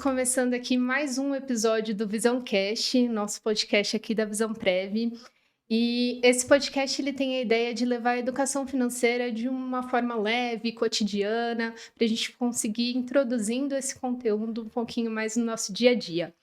começando aqui mais um episódio do Visão Cast, nosso podcast aqui da Visão Prev. E esse podcast ele tem a ideia de levar a educação financeira de uma forma leve, cotidiana, para a gente conseguir ir introduzindo esse conteúdo um pouquinho mais no nosso dia a dia.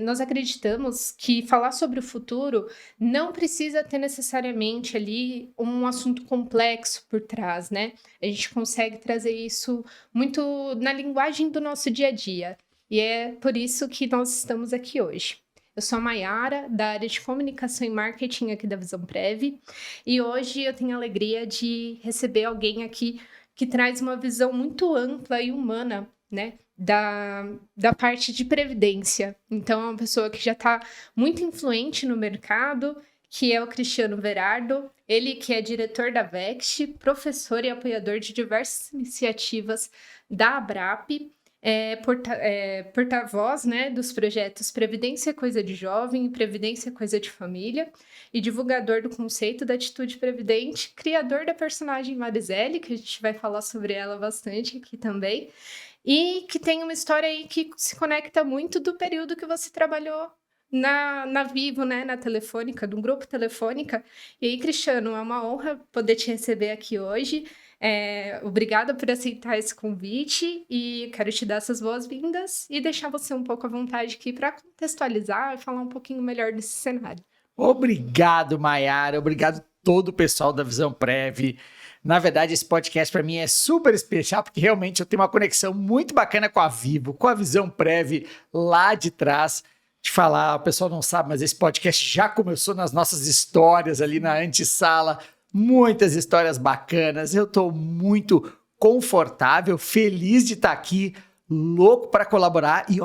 Nós acreditamos que falar sobre o futuro não precisa ter necessariamente ali um assunto complexo por trás, né? A gente consegue trazer isso muito na linguagem do nosso dia a dia. E é por isso que nós estamos aqui hoje. Eu sou a Mayara, da área de comunicação e marketing aqui da Visão Prev, e hoje eu tenho a alegria de receber alguém aqui que traz uma visão muito ampla e humana, né? Da parte de previdência. Então, é uma pessoa que já está muito influente no mercado, que é o Cristiano Verardo. Ele que é diretor da Vext, professor e apoiador de diversas iniciativas da Abrap, porta-voz, né, dos projetos Previdência é Coisa de Jovem e Previdência é Coisa de Família, e divulgador do conceito da atitude previdente, criador da personagem Marizelli, que a gente vai falar sobre ela bastante aqui também, e que tem uma história aí que se conecta muito do período que você trabalhou na Vivo, né, na Telefônica, do grupo Telefônica. E aí, Cristiano, é uma honra poder te receber aqui hoje. Obrigada por aceitar esse convite e quero te dar essas boas-vindas e deixar você um pouco à vontade aqui para contextualizar e falar um pouquinho melhor desse cenário. Obrigado, Mayara. Obrigado todo o pessoal da Visão Prev. Na verdade, esse podcast para mim é super especial, porque realmente eu tenho uma conexão muito bacana com a Vivo, com a Visão Prev lá de trás. De falar, o pessoal não sabe, mas esse podcast já começou nas nossas histórias ali na antessala. Muitas histórias bacanas. Eu estou muito confortável, feliz de estar aqui, louco para colaborar e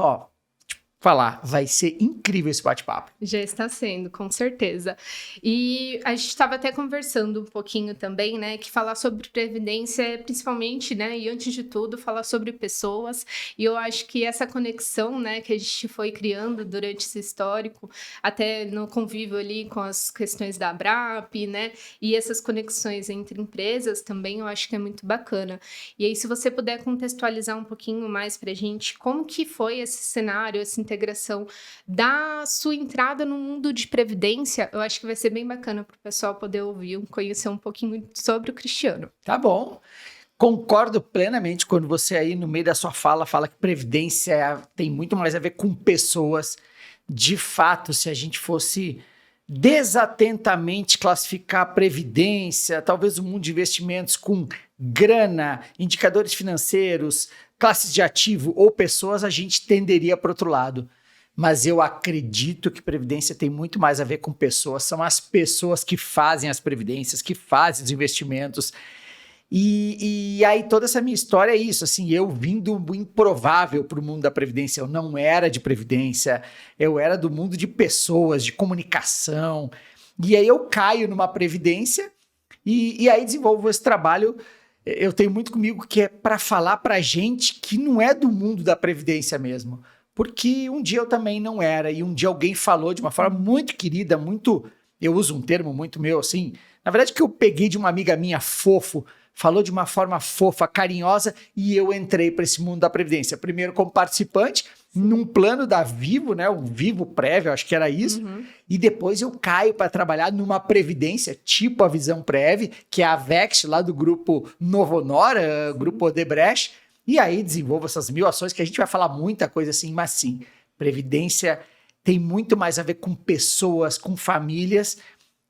falar, vai ser incrível esse bate-papo. Já está sendo, com certeza. E a gente estava até conversando um pouquinho também, né, que falar sobre previdência é principalmente, né, e antes de tudo, falar sobre pessoas. E eu acho que essa conexão, né, que a gente foi criando durante esse histórico, até no convívio ali com as questões da Abrap, né, e essas conexões entre empresas também, eu acho que é muito bacana. E aí, se você puder contextualizar um pouquinho mais para a gente, como que foi esse cenário, essa integração da sua entrada no mundo de previdência, eu acho que vai ser bem bacana para o pessoal poder ouvir, conhecer um pouquinho sobre o Cristiano. Tá bom. Concordo plenamente quando você aí no meio da sua fala que previdência tem muito mais a ver com pessoas. De fato, se a gente fosse desatentamente classificar a previdência, talvez o mundo de investimentos com grana, indicadores financeiros, classes de ativo ou pessoas, a gente tenderia para o outro lado. Mas eu acredito que previdência tem muito mais a ver com pessoas. São as pessoas que fazem as previdências, que fazem os investimentos. E aí toda essa minha história é isso, assim, eu vim do improvável para o mundo da previdência. Eu não era de previdência, eu era do mundo de pessoas, de comunicação. E aí eu caio numa previdência e aí desenvolvo esse trabalho. Eu tenho muito comigo que é para falar para gente que não é do mundo da previdência mesmo. Porque um dia eu também não era, e um dia alguém falou de uma forma muito querida, eu uso um termo muito meu, assim, na verdade que eu peguei de uma amiga minha, fofo, falou de uma forma fofa, carinhosa, e eu entrei para esse mundo da previdência. Primeiro como participante, num plano da Vivo, né, o Vivo Prev, eu acho que era isso, e depois eu caio para trabalhar numa previdência, tipo a Visão Prev, que é a Vext, lá do grupo Novo Honora, grupo Odebrecht, e aí desenvolvo essas 1000 ações, que a gente vai falar muita coisa assim, mas sim, previdência tem muito mais a ver com pessoas, com famílias,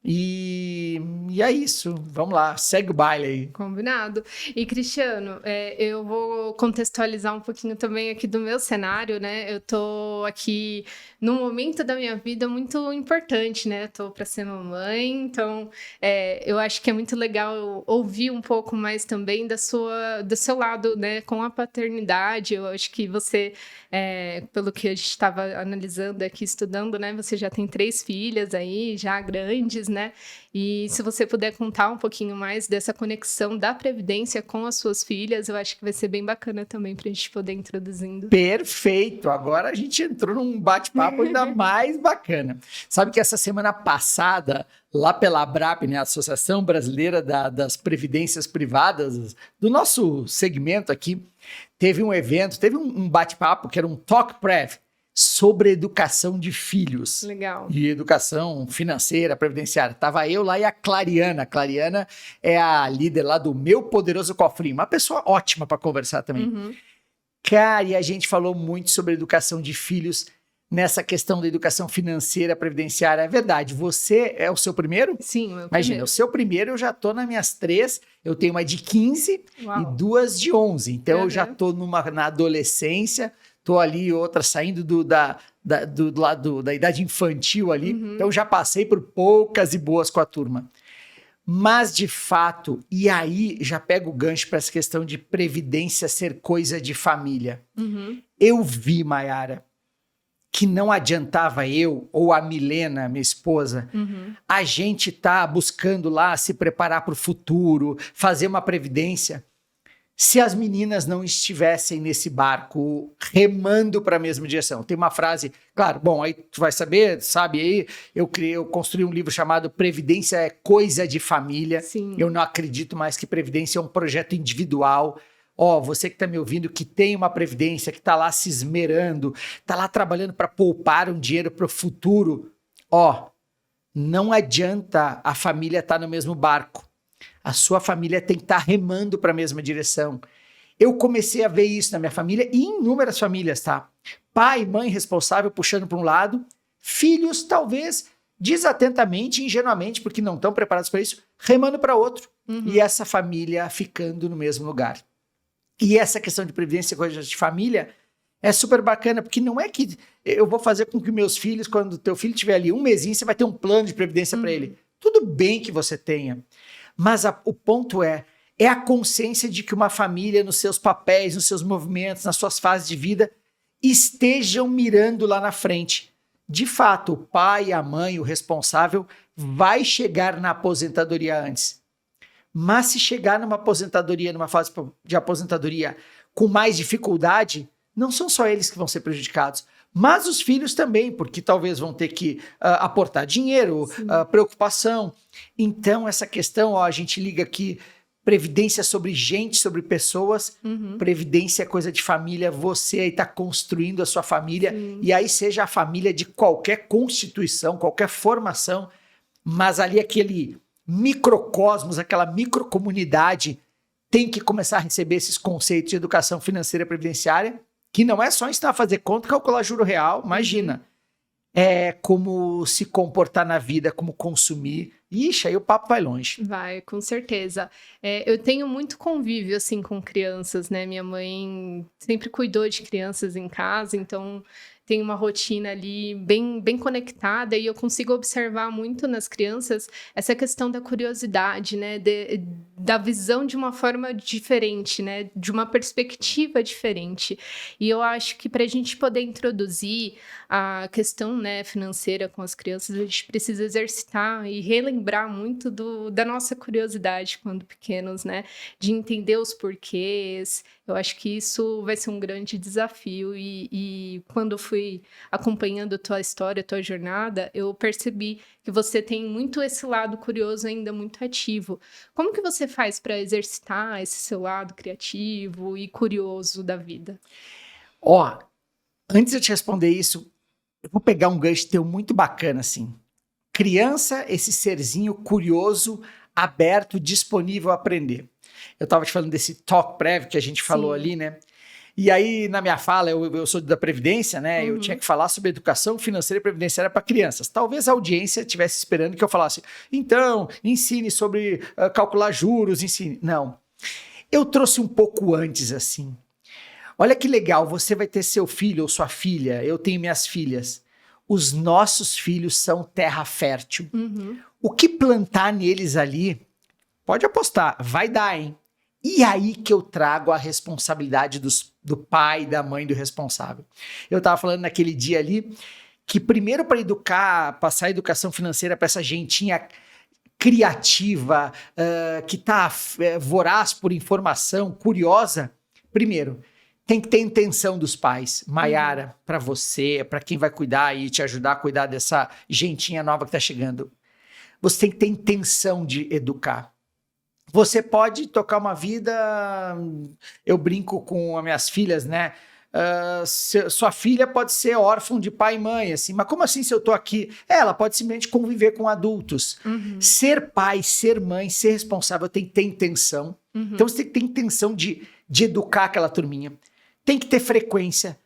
e é isso, vamos lá, segue o baile aí. Combinado. E, Cristiano, eu vou contextualizar um pouquinho também aqui do meu cenário, né? Eu tô aqui num momento da minha vida muito importante, né? Tô para ser mamãe, então eu acho que é muito legal ouvir um pouco mais também do seu lado, né? Com a paternidade. Eu acho que você, pelo que a gente estava analisando aqui, estudando, né? Você já tem 3 filhas aí, já grandes, né? né? E se você puder contar um pouquinho mais dessa conexão da Previdência com as suas filhas, eu acho que vai ser bem bacana também para a gente poder ir introduzindo. Perfeito! Agora a gente entrou num bate-papo ainda mais bacana. Sabe que essa semana passada, lá pela ABRAP, né, a Associação Brasileira das Previdências Privadas, do nosso segmento aqui, teve um evento, teve um bate-papo que era um Talk Prev, sobre educação de filhos. Legal. E educação financeira, previdenciária. Tava eu lá e a Clariana. A Clariana é a líder lá do Meu Poderoso Cofrinho. Uma pessoa ótima para conversar também. Uhum. Cara, e a gente falou muito sobre educação de filhos nessa questão da educação financeira, previdenciária. É verdade, você é o seu primeiro? Sim, o meu Imagina, primeiro. o seu primeiro eu já tô nas minhas 3, eu tenho uma de 15 Uau. e 2 de 11. Então eu já Uhum. tô na adolescência, tô ali, outra saindo do lado da idade infantil ali. Uhum. Então já passei por poucas e boas com a turma. Mas, de fato, e aí já pego o gancho para essa questão de previdência ser coisa de família. Uhum. Eu vi, Mayara, que não adiantava eu ou a Milena, minha esposa, a gente tá buscando lá se preparar para o futuro, fazer uma previdência, se as meninas não estivessem nesse barco remando para a mesma direção. Tem uma frase, claro, bom, aí tu vai saber, sabe, aí eu construí um livro chamado Previdência é Coisa de Família. Sim. Eu não acredito mais que previdência é um projeto individual. Ó, você que está me ouvindo, que tem uma previdência, que está lá se esmerando, está lá trabalhando para poupar um dinheiro para o futuro, ó, não adianta a família estar no mesmo barco. A sua família tem que estar remando para a mesma direção. Eu comecei a ver isso na minha família e em inúmeras famílias, tá? Pai e mãe responsável puxando para um lado, filhos talvez desatentamente, ingenuamente, porque não estão preparados para isso, remando para outro. E essa família ficando no mesmo lugar. E essa questão de previdência, coisa de família, é super bacana, porque não é que eu vou fazer com que meus filhos, quando o teu filho tiver ali um mesinho, você vai ter um plano de previdência para ele. Tudo bem que você tenha, mas o ponto é a consciência de que uma família, nos seus papéis, nos seus movimentos, nas suas fases de vida, estejam mirando lá na frente. De fato, o pai, a mãe, o responsável, vai chegar na aposentadoria antes. Mas se chegar numa aposentadoria, numa fase de aposentadoria com mais dificuldade, não são só eles que vão ser prejudicados, mas os filhos também, porque talvez vão ter que aportar dinheiro, preocupação. Então, essa questão, ó, a gente liga aqui, previdência sobre gente, sobre pessoas, previdência é coisa de família, você aí está construindo a sua família, e aí seja a família de qualquer constituição, qualquer formação, mas ali aquele microcosmos, aquela microcomunidade tem que começar a receber esses conceitos de educação financeira previdenciária, que não é só ensinar a fazer conta, calcular juro real, imagina. É como se comportar na vida, como consumir. Ixi, aí o papo vai longe. Vai, com certeza. Eu tenho muito convívio, assim, com crianças, né? Minha mãe sempre cuidou de crianças em casa, então tem uma rotina ali bem conectada e eu consigo observar muito nas crianças essa questão da curiosidade, né? Da visão de uma forma diferente, né? De uma perspectiva diferente. E eu acho que para a gente poder introduzir a questão, né, financeira com as crianças, a gente precisa exercitar e relembrar muito da nossa curiosidade quando pequenos, né? De entender os porquês. Eu acho que isso vai ser um grande desafio e quando eu fui acompanhando a tua história, a tua jornada, eu percebi que você tem muito esse lado curioso ainda muito ativo. Como que você faz para exercitar esse seu lado criativo e curioso da vida? Ó, antes de eu te responder isso, eu vou pegar um gancho teu muito bacana, assim. Criança, esse serzinho curioso, aberto, disponível a aprender. Eu estava te falando desse Talk Prev que a gente falou ali, né? E aí, na minha fala, eu sou da Previdência, né? Eu tinha que falar sobre educação financeira e previdenciária para crianças. Talvez a audiência estivesse esperando que eu falasse, então, ensine sobre calcular juros, ensine. Não. Eu trouxe um pouco antes, assim. Olha que legal, você vai ter seu filho ou sua filha, eu tenho minhas filhas. Os nossos filhos são terra fértil. O que plantar neles ali, pode apostar, vai dar, hein? E aí que eu trago a responsabilidade do pai, da mãe, do responsável. Eu estava falando naquele dia ali que primeiro para educar, passar a educação financeira para essa gentinha criativa, que está voraz por informação, curiosa, primeiro, tem que ter intenção dos pais. Maiara, para você, para quem vai cuidar e te ajudar a cuidar dessa gentinha nova que está chegando, você tem que ter intenção de educar. Você pode tocar uma vida, eu brinco com as minhas filhas, né? Sua filha pode ser órfã de pai e mãe, assim, mas como assim se eu tô aqui? Ela pode simplesmente conviver com adultos. Ser pai, ser mãe, ser responsável tem que ter intenção. Então você tem que ter intenção de educar aquela turminha. Tem que ter frequência,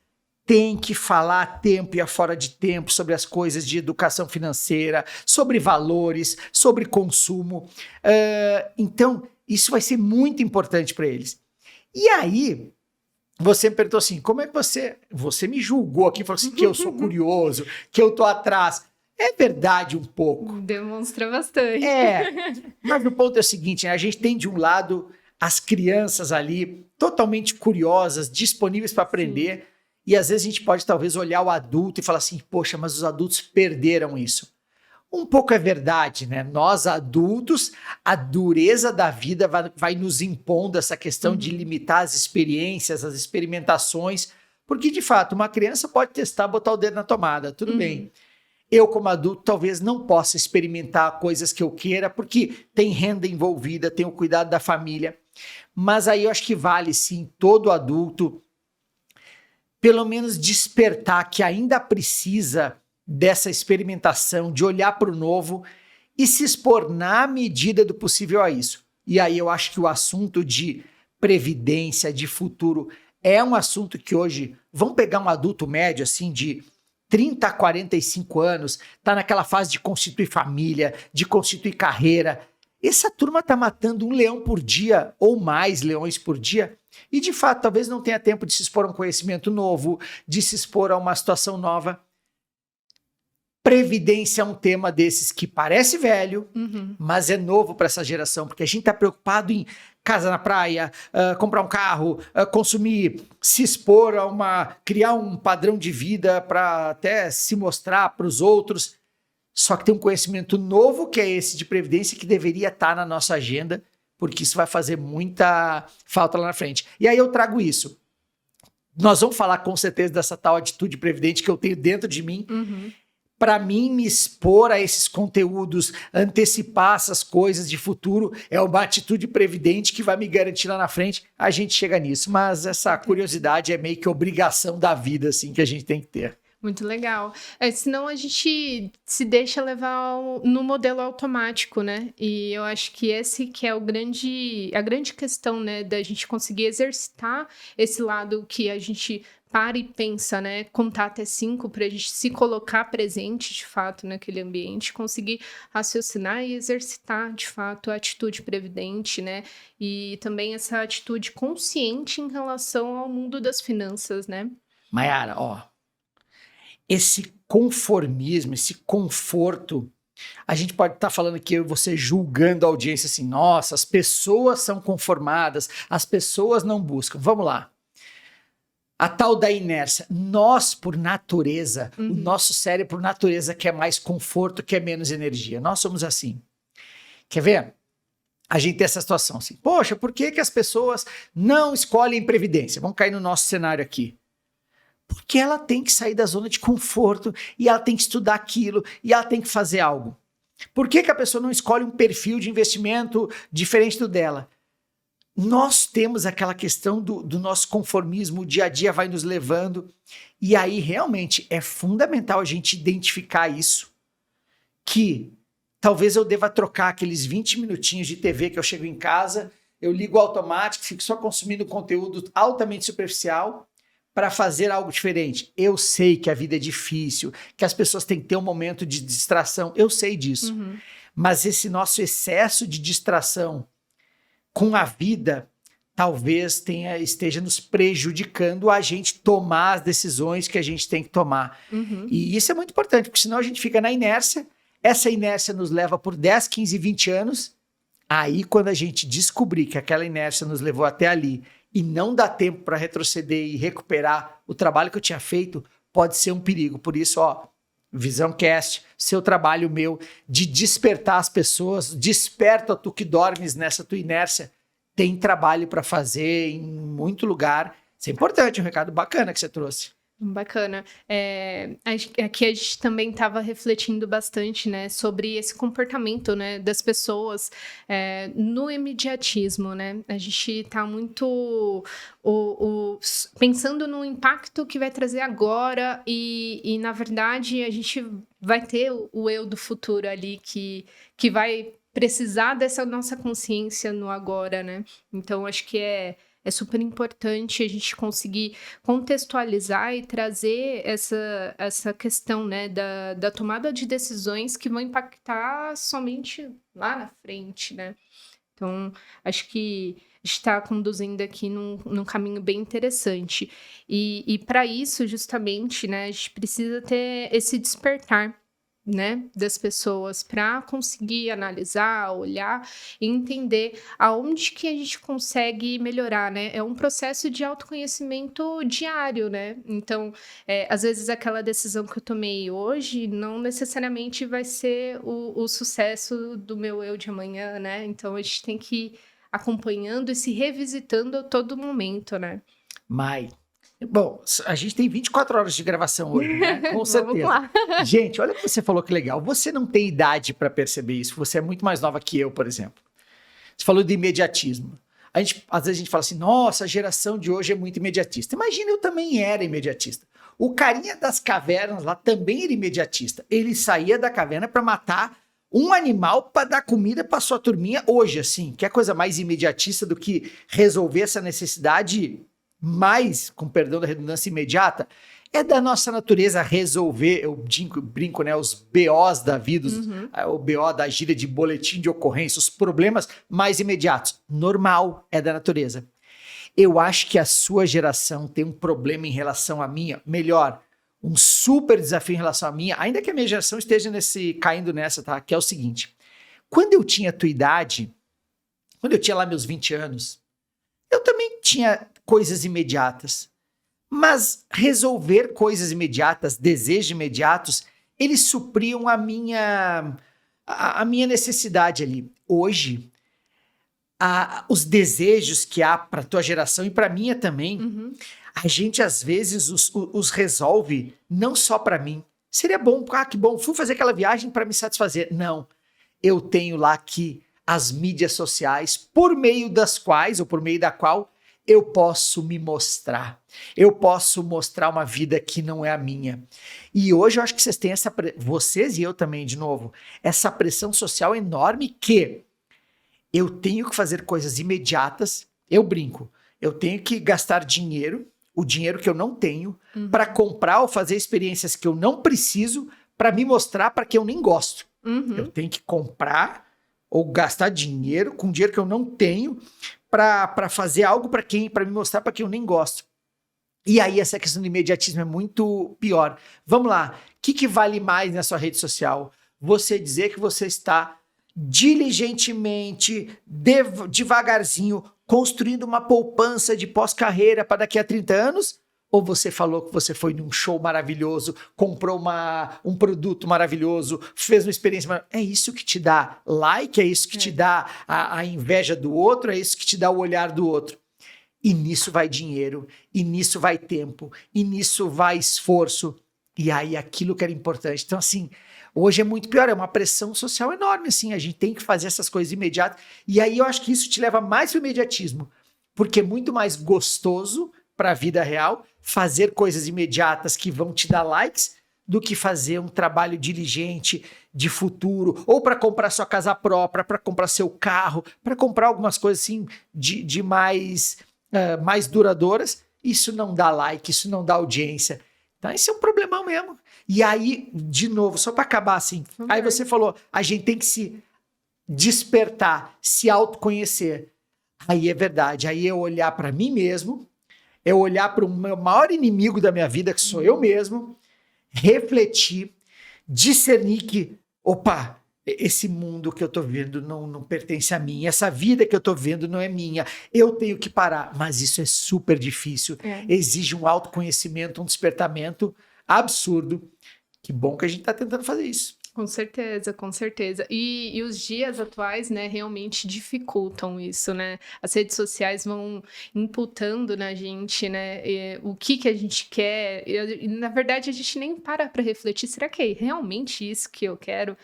tem que falar a tempo e a fora de tempo sobre as coisas de educação financeira, sobre valores, sobre consumo. Então, isso vai ser muito importante para eles. E aí, você me perguntou assim, como é que você me julgou aqui, falou assim que eu sou curioso, que eu tô atrás. É verdade um pouco. Demonstra bastante. Mas o ponto é o seguinte, né? A gente tem de um lado as crianças ali totalmente curiosas, disponíveis para aprender, e às vezes a gente pode talvez olhar o adulto e falar assim, poxa, mas os adultos perderam isso. Um pouco é verdade, né? Nós adultos, a dureza da vida vai nos impondo essa questão de limitar as experiências, as experimentações, porque de fato uma criança pode testar, botar o dedo na tomada, tudo bem. Eu como adulto talvez não possa experimentar coisas que eu queira, porque tem renda envolvida, tem o cuidado da família, mas aí eu acho que vale sim todo adulto pelo menos despertar que ainda precisa dessa experimentação, de olhar para o novo e se expor na medida do possível a isso. E aí eu acho que o assunto de previdência, de futuro, é um assunto que hoje, vamos pegar um adulto médio assim de 30 a 45 anos, está naquela fase de constituir família, de constituir carreira. Essa turma está matando um leão por dia ou mais leões por dia e de fato talvez não tenha tempo de se expor a um conhecimento novo, de se expor a uma situação nova. Previdência é um tema desses que parece velho, mas é novo para essa geração, porque a gente está preocupado em casa na praia, comprar um carro, consumir, se expor criar um padrão de vida para até se mostrar para os outros. Só que tem um conhecimento novo que é esse de previdência que deveria estar na nossa agenda, porque isso vai fazer muita falta lá na frente. E aí eu trago isso. Nós vamos falar com certeza dessa tal atitude previdente que eu tenho dentro de mim. Para mim, me expor a esses conteúdos, antecipar essas coisas de futuro, é uma atitude previdente que vai me garantir lá na frente. A gente chega nisso, mas essa curiosidade é meio que obrigação da vida, assim, que a gente tem que ter. Muito legal. Senão a gente se deixa levar no modelo automático, né? E eu acho que esse que é a grande questão, né? Da gente conseguir exercitar esse lado que a gente para e pensa, né? Contar até 5 para a gente se colocar presente, de fato, naquele ambiente, conseguir raciocinar e exercitar, de fato, a atitude previdente, né? E também essa atitude consciente em relação ao mundo das finanças, né? Maiara, esse conformismo, esse conforto, a gente pode estar falando aqui, eu e você julgando a audiência assim, nossa, as pessoas são conformadas, as pessoas não buscam. Vamos lá. A tal da inércia. Nós, por natureza, o nosso cérebro, por natureza, quer mais conforto, quer menos energia. Nós somos assim. Quer ver? A gente tem essa situação assim. Poxa, por que as pessoas não escolhem previdência? Vamos cair no nosso cenário aqui. Porque ela tem que sair da zona de conforto e ela tem que estudar aquilo e ela tem que fazer algo. Por que a pessoa não escolhe um perfil de investimento diferente do dela? Nós temos aquela questão do nosso conformismo, o dia a dia vai nos levando, e aí realmente é fundamental a gente identificar isso, que talvez eu deva trocar aqueles 20 minutinhos de TV que eu chego em casa, eu ligo o automático, fico só consumindo conteúdo altamente superficial para fazer algo diferente. Eu sei que a vida é difícil, que as pessoas têm que ter um momento de distração, eu sei disso, mas esse nosso excesso de distração com a vida, talvez esteja nos prejudicando a gente tomar as decisões que a gente tem que tomar. E isso é muito importante, porque senão a gente fica na inércia, essa inércia nos leva por 10, 15, 20 anos, aí quando a gente descobrir que aquela inércia nos levou até ali e não dá tempo para retroceder e recuperar o trabalho que eu tinha feito, pode ser um perigo. Por isso, VisãoCast, seu trabalho, meu, de despertar as pessoas, desperta tu que dormes nessa tua inércia, tem trabalho para fazer em muito lugar. Isso é importante, um recado bacana que você trouxe. Bacana. Aqui a gente também estava refletindo bastante, né, sobre esse comportamento, né, das pessoas no imediatismo, né? A gente está muito pensando no impacto que vai trazer agora e, na verdade, a gente vai ter o eu do futuro ali que vai precisar dessa nossa consciência no agora, né? Então, acho que é super importante a gente conseguir contextualizar e trazer essa questão, né, da tomada de decisões que vão impactar somente lá na frente, né? Então, acho que está conduzindo aqui num caminho bem interessante. E para isso, justamente, né, a gente precisa ter esse despertar, né, das pessoas para conseguir analisar, olhar e entender aonde que a gente consegue melhorar, né? É um processo de autoconhecimento diário, né? Então, às vezes aquela decisão que eu tomei hoje não necessariamente vai ser o sucesso do meu eu de amanhã, né? Então, a gente tem que ir acompanhando e se revisitando a todo momento, né? Mai. Bom, a gente tem 24 horas de gravação hoje, né? Com Vamos certeza. lá. Gente, olha o que você falou, que legal. Você não tem idade para perceber isso. Você é muito mais nova que eu, por exemplo. Você falou de imediatismo. Às vezes a gente fala assim, nossa, a geração de hoje é muito imediatista. Imagina, eu também era imediatista. O carinha das cavernas lá também era imediatista. Ele saía da caverna para matar um animal para dar comida para sua turminha hoje, assim. Que é coisa mais imediatista do que resolver essa necessidade mais, com perdão da redundância, imediata, é da nossa natureza resolver, eu brinco, né, os BOs da vida, o BO da gíria de boletim de ocorrência, os problemas mais imediatos. Normal, é da natureza. Eu acho que a sua geração tem um problema em relação à minha, melhor, um super desafio em relação à minha, ainda que a minha geração esteja caindo nessa, tá? Que é o seguinte, quando eu tinha a tua idade, quando eu tinha lá meus 20 anos, eu também tinha coisas imediatas, mas resolver coisas imediatas, desejos imediatos, eles supriam a minha necessidade ali. Hoje, os desejos que há para a tua geração e para a minha também, a gente às vezes os resolve não só para mim. Seria bom, que bom, fui fazer aquela viagem para me satisfazer. Não, eu tenho lá que as mídias sociais, por meio das quais, ou por meio da qual, eu posso me mostrar. Eu posso mostrar uma vida que não é a minha. E hoje eu acho que vocês têm vocês e eu também, de novo, essa pressão social enorme que eu tenho que fazer coisas imediatas, eu brinco, eu tenho que gastar dinheiro, o dinheiro que eu não tenho, para comprar ou fazer experiências que eu não preciso, para me mostrar para que eu nem gosto. Eu tenho que comprar ou gastar dinheiro com dinheiro que eu não tenho para fazer algo para me mostrar para quem eu nem gosto. E aí essa questão do imediatismo é muito pior. Vamos lá, o que vale mais na sua rede social? Você dizer que você está diligentemente, devagarzinho, construindo uma poupança de pós-carreira para daqui a 30 anos? Ou você falou que você foi num show maravilhoso, comprou um produto maravilhoso, fez uma experiência maravilhosa? É isso que te dá like, é isso que te dá a inveja do outro, é isso que te dá o olhar do outro. E nisso vai dinheiro, e nisso vai tempo, e nisso vai esforço. E aí aquilo que era importante. Então assim, hoje é muito pior, é uma pressão social enorme, assim, a gente tem que fazer essas coisas imediatas. E aí eu acho que isso te leva mais para o imediatismo, porque é muito mais gostoso para a vida real fazer coisas imediatas que vão te dar likes do que fazer um trabalho diligente de futuro, ou para comprar sua casa própria, para comprar seu carro, para comprar algumas coisas assim de mais duradouras. Isso não dá like, isso não dá audiência. Então esse é um problemão mesmo. E aí, de novo, só para acabar assim, aí você falou, a gente tem que se despertar, se autoconhecer. Aí é verdade, aí é olhar para mim mesmo, é olhar para o meu maior inimigo da minha vida, que sou eu mesmo, refletir, discernir que, opa, esse mundo que eu tô vivendo não pertence a mim, essa vida que eu tô vivendo não é minha, eu tenho que parar. Mas isso é super difícil, exige um autoconhecimento, um despertamento absurdo, Que bom que a gente está tentando fazer isso. Com certeza, com certeza. E os dias atuais, né, realmente dificultam isso, né? As redes sociais vão imputando na gente, né, o que a gente quer. E, na verdade, a gente nem para refletir. Será que é realmente isso que eu quero?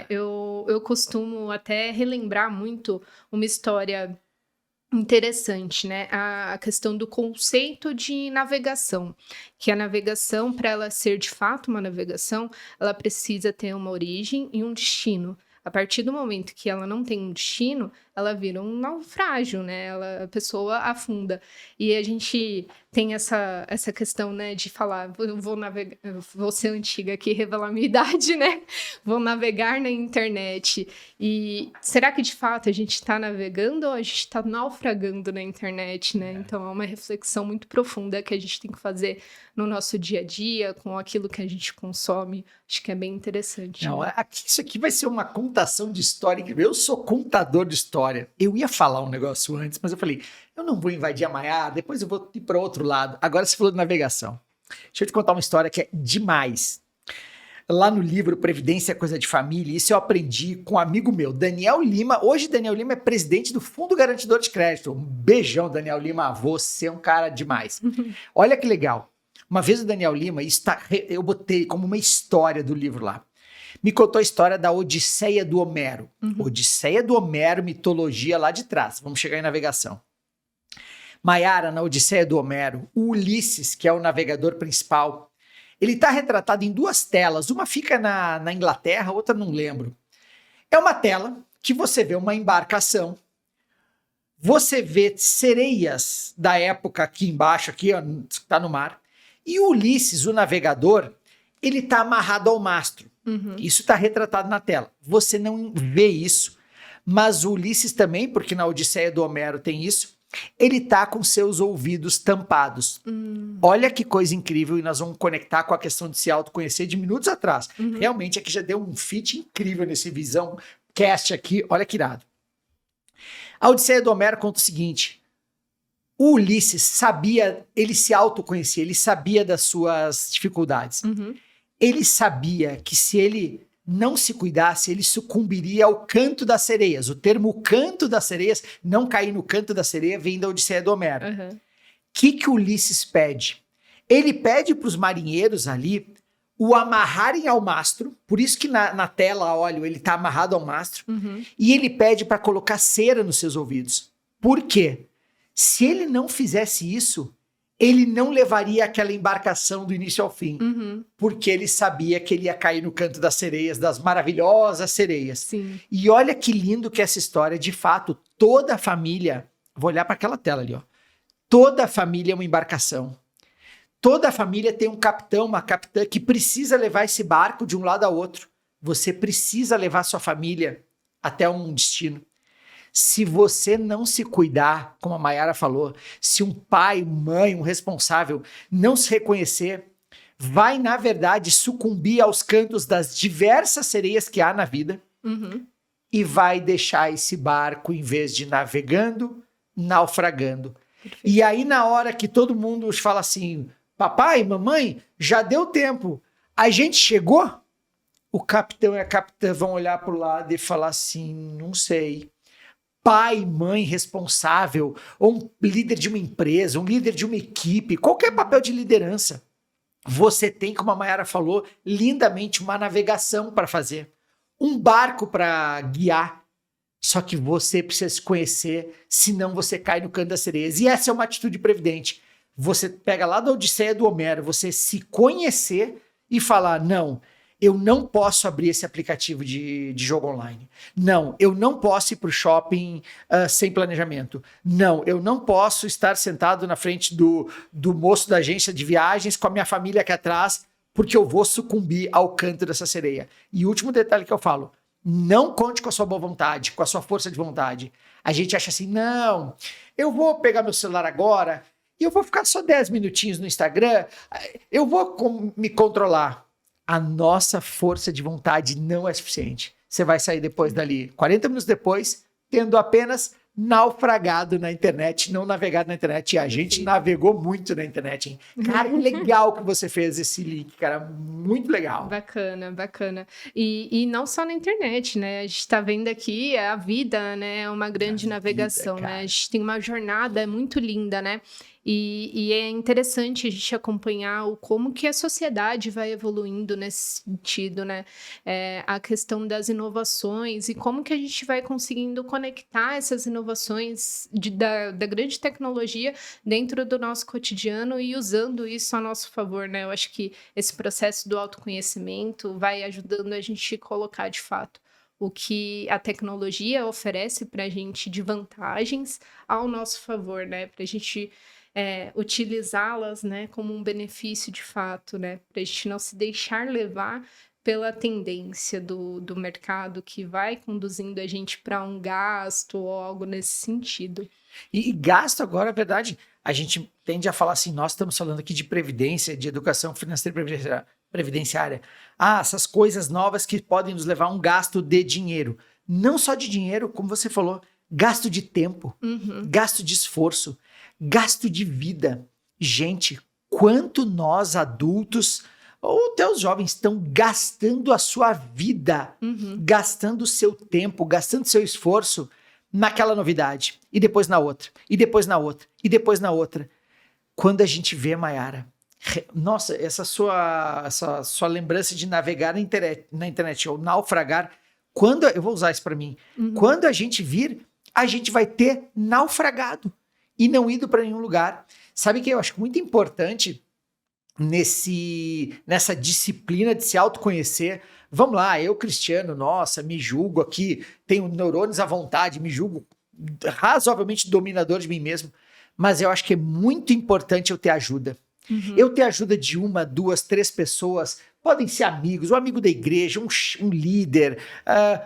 Eu costumo até relembrar muito uma história interessante, né? A questão do conceito de navegação, que a navegação, para ela ser de fato uma navegação, ela precisa ter uma origem e um destino. A partir do momento que ela não tem um destino, ela vira um naufrágio, né? A pessoa afunda. E a gente tem essa questão, né, de falar, vou navegar, vou ser antiga aqui, revelar minha idade, né? Vou navegar na internet. E será que de fato a gente está navegando ou a gente está naufragando na internet, né? Então é uma reflexão muito profunda que a gente tem que fazer no nosso dia a dia, com aquilo que a gente consome. Acho que é bem interessante. Não, isso aqui vai ser uma contação de história incrível. Eu sou contador de história. Eu ia falar um negócio antes, mas eu falei, eu não vou invadir a Maiara, depois eu vou ir para outro lado. Agora você falou de navegação. Deixa eu te contar uma história que é demais. Lá no livro Previdência é Coisa de Família, isso eu aprendi com um amigo meu, Daniel Lima. Hoje, Daniel Lima é presidente do Fundo Garantidor de Crédito. Um beijão, Daniel Lima. Você é um cara demais. Olha que legal. Uma vez o Daniel Lima, eu botei como uma história do livro lá, me contou a história da Odisseia do Homero. Odisseia do Homero, mitologia lá de trás. Vamos chegar em navegação. Maiara, na Odisseia do Homero, o Ulisses, que é o navegador principal, ele está retratado em duas telas. Uma fica na Inglaterra, outra não lembro. É uma tela que você vê uma embarcação, você vê sereias da época aqui embaixo, aqui está no mar, e o Ulisses, o navegador, ele está amarrado ao mastro. Isso está retratado na tela. Você não vê isso, mas o Ulisses também, porque na Odisseia do Homero tem isso, ele está com seus ouvidos tampados. Olha que coisa incrível, e nós vamos conectar com a questão de se autoconhecer de minutos atrás. Realmente aqui já deu um fit incrível nesse Visão Cast aqui, olha que irado. A Odisseia do Homero conta o seguinte: o Ulisses sabia, ele se autoconhecia, ele sabia das suas dificuldades. Ele sabia que se ele não se cuidasse, ele sucumbiria ao canto das sereias. O termo canto das sereias, não cair no canto da sereia, vem da Odisseia do Homero. O que Ulisses pede? Ele pede para os marinheiros ali o amarrarem ao mastro, por isso que na tela, olha, ele está amarrado ao mastro, e ele pede para colocar cera nos seus ouvidos. Por quê? Se ele não fizesse isso, ele não levaria aquela embarcação do início ao fim, porque ele sabia que ele ia cair no canto das sereias, das maravilhosas sereias. Sim. E olha que lindo que essa história, de fato, toda a família, vou olhar para aquela tela ali, ó. Toda a família é uma embarcação. Toda a família tem um capitão, uma capitã que precisa levar esse barco de um lado ao outro. Você precisa levar sua família até um destino. Se você não se cuidar, como a Maiara falou, se um pai, mãe, um responsável não se reconhecer, vai, na verdade, sucumbir aos cantos das diversas sereias que há na vida e vai deixar esse barco, em vez de navegando, naufragando. Perfeito. E aí, na hora que todo mundo fala assim, papai, mamãe, já deu tempo, a gente chegou? O capitão e a capitã vão olhar para o lado e falar assim, não sei. Pai, mãe responsável, ou um líder de uma empresa, um líder de uma equipe, qualquer papel de liderança. Você tem, como a Maiara falou, lindamente uma navegação para fazer, um barco para guiar. Só que você precisa se conhecer, senão você cai no canto das sereias. E essa é uma atitude previdente. Você pega lá da Odisseia do Homero, você se conhecer e falar, não, eu não posso abrir esse aplicativo de jogo online. Não, eu não posso ir para o shopping sem planejamento. Não, eu não posso estar sentado na frente do moço da agência de viagens com a minha família aqui atrás, porque eu vou sucumbir ao canto dessa sereia. E o último detalhe que eu falo, não conte com a sua boa vontade, com a sua força de vontade. A gente acha assim, não, eu vou pegar meu celular agora e eu vou ficar só 10 minutinhos no Instagram, eu vou me controlar. A nossa força de vontade não é suficiente. Você vai sair depois dali, 40 minutos depois, tendo apenas naufragado na internet, não navegado na internet. E a gente navegou muito na internet, hein? Cara, que legal que você fez esse link, cara. Muito legal. Bacana, bacana. E não só na internet, né? A gente está vendo aqui a vida, né? É uma grande navegação, né? A gente tem uma jornada muito linda, né? E é interessante a gente acompanhar como que a sociedade vai evoluindo nesse sentido, né? A questão das inovações e como que a gente vai conseguindo conectar essas inovações da grande tecnologia dentro do nosso cotidiano e usando isso a nosso favor, né? Eu acho que esse processo do autoconhecimento vai ajudando a gente colocar de fato o que a tecnologia oferece para a gente de vantagens ao nosso favor, né? Para a gente utilizá-las, né, como um benefício de fato, né? Para a gente não se deixar levar pela tendência do mercado que vai conduzindo a gente para um gasto ou algo nesse sentido. E gasto agora, é verdade, a gente tende a falar assim, nós estamos falando aqui de previdência, de educação financeira previdenciária. Essas coisas novas que podem nos levar a um gasto de dinheiro. Não só de dinheiro, como você falou, gasto de tempo, gasto de esforço, gasto de vida. Gente, quanto nós adultos ou até os jovens estão gastando a sua vida, gastando o seu tempo, gastando o seu esforço naquela novidade, e depois na outra, e depois na outra, e depois na outra. Quando a gente vê, Mayara, nossa, essa sua lembrança de navegar na internet ou naufragar, eu vou usar isso para mim, quando a gente vir, a gente vai ter naufragado e não ido para nenhum lugar. Sabe que eu acho muito importante nessa disciplina de se autoconhecer? Vamos lá, eu, Cristiano, nossa, me julgo aqui, tenho neurônios à vontade, me julgo razoavelmente dominador de mim mesmo, mas eu acho que é muito importante eu ter ajuda. Eu ter ajuda de 1, 2, 3 pessoas, podem ser amigos, um amigo da igreja, um líder,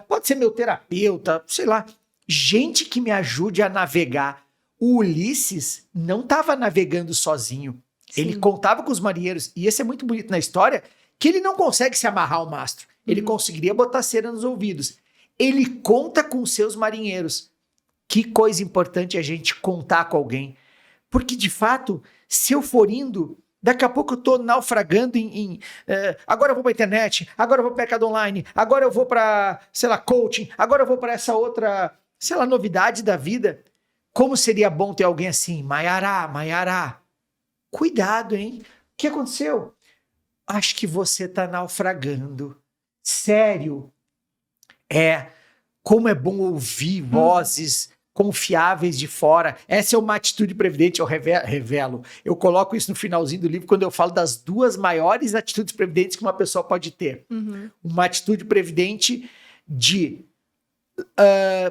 pode ser meu terapeuta, sei lá, gente que me ajude a navegar. O Ulisses não estava navegando sozinho. Sim. Ele contava com os marinheiros, e esse é muito bonito na história, que ele não consegue se amarrar ao mastro. Ele conseguiria botar cera nos ouvidos. Ele conta com seus marinheiros. Que coisa importante a gente contar com alguém. Porque, de fato, se eu for indo, daqui a pouco eu estou naufragando agora eu vou para a internet, agora eu vou para mercado online, agora eu vou para, sei lá, coaching, agora eu vou para essa outra, sei lá, novidade da vida. Como seria bom ter alguém assim? Mayara, cuidado, hein? O que aconteceu? Acho que você está naufragando. Sério. Como é bom ouvir vozes confiáveis de fora. Essa é uma atitude previdente, eu revelo. Eu coloco isso no finalzinho do livro quando eu falo das 2 maiores atitudes previdentes que uma pessoa pode ter. Uma atitude previdente de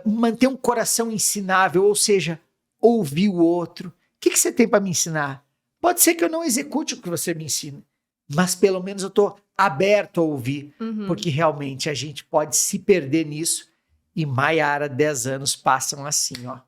manter um coração ensinável, ou seja, ouvir o outro. O que você tem para me ensinar? Pode ser que eu não execute o que você me ensina, mas pelo menos eu estou aberto a ouvir, porque realmente a gente pode se perder nisso. E Mayara, 10 anos passam assim, ó.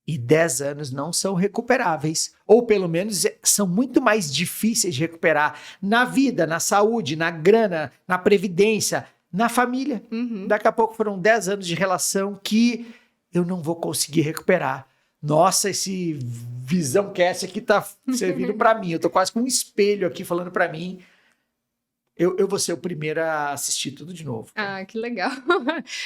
E 10 anos não são recuperáveis, ou pelo menos são muito mais difíceis de recuperar na vida, na saúde, na grana, na previdência, na família. Daqui a pouco foram 10 anos de relação que eu não vou conseguir recuperar. Nossa, esse Visão Cast aqui tá servindo para mim. Eu tô quase com um espelho aqui falando para mim. Eu vou ser o primeiro a assistir tudo de novo. Que legal.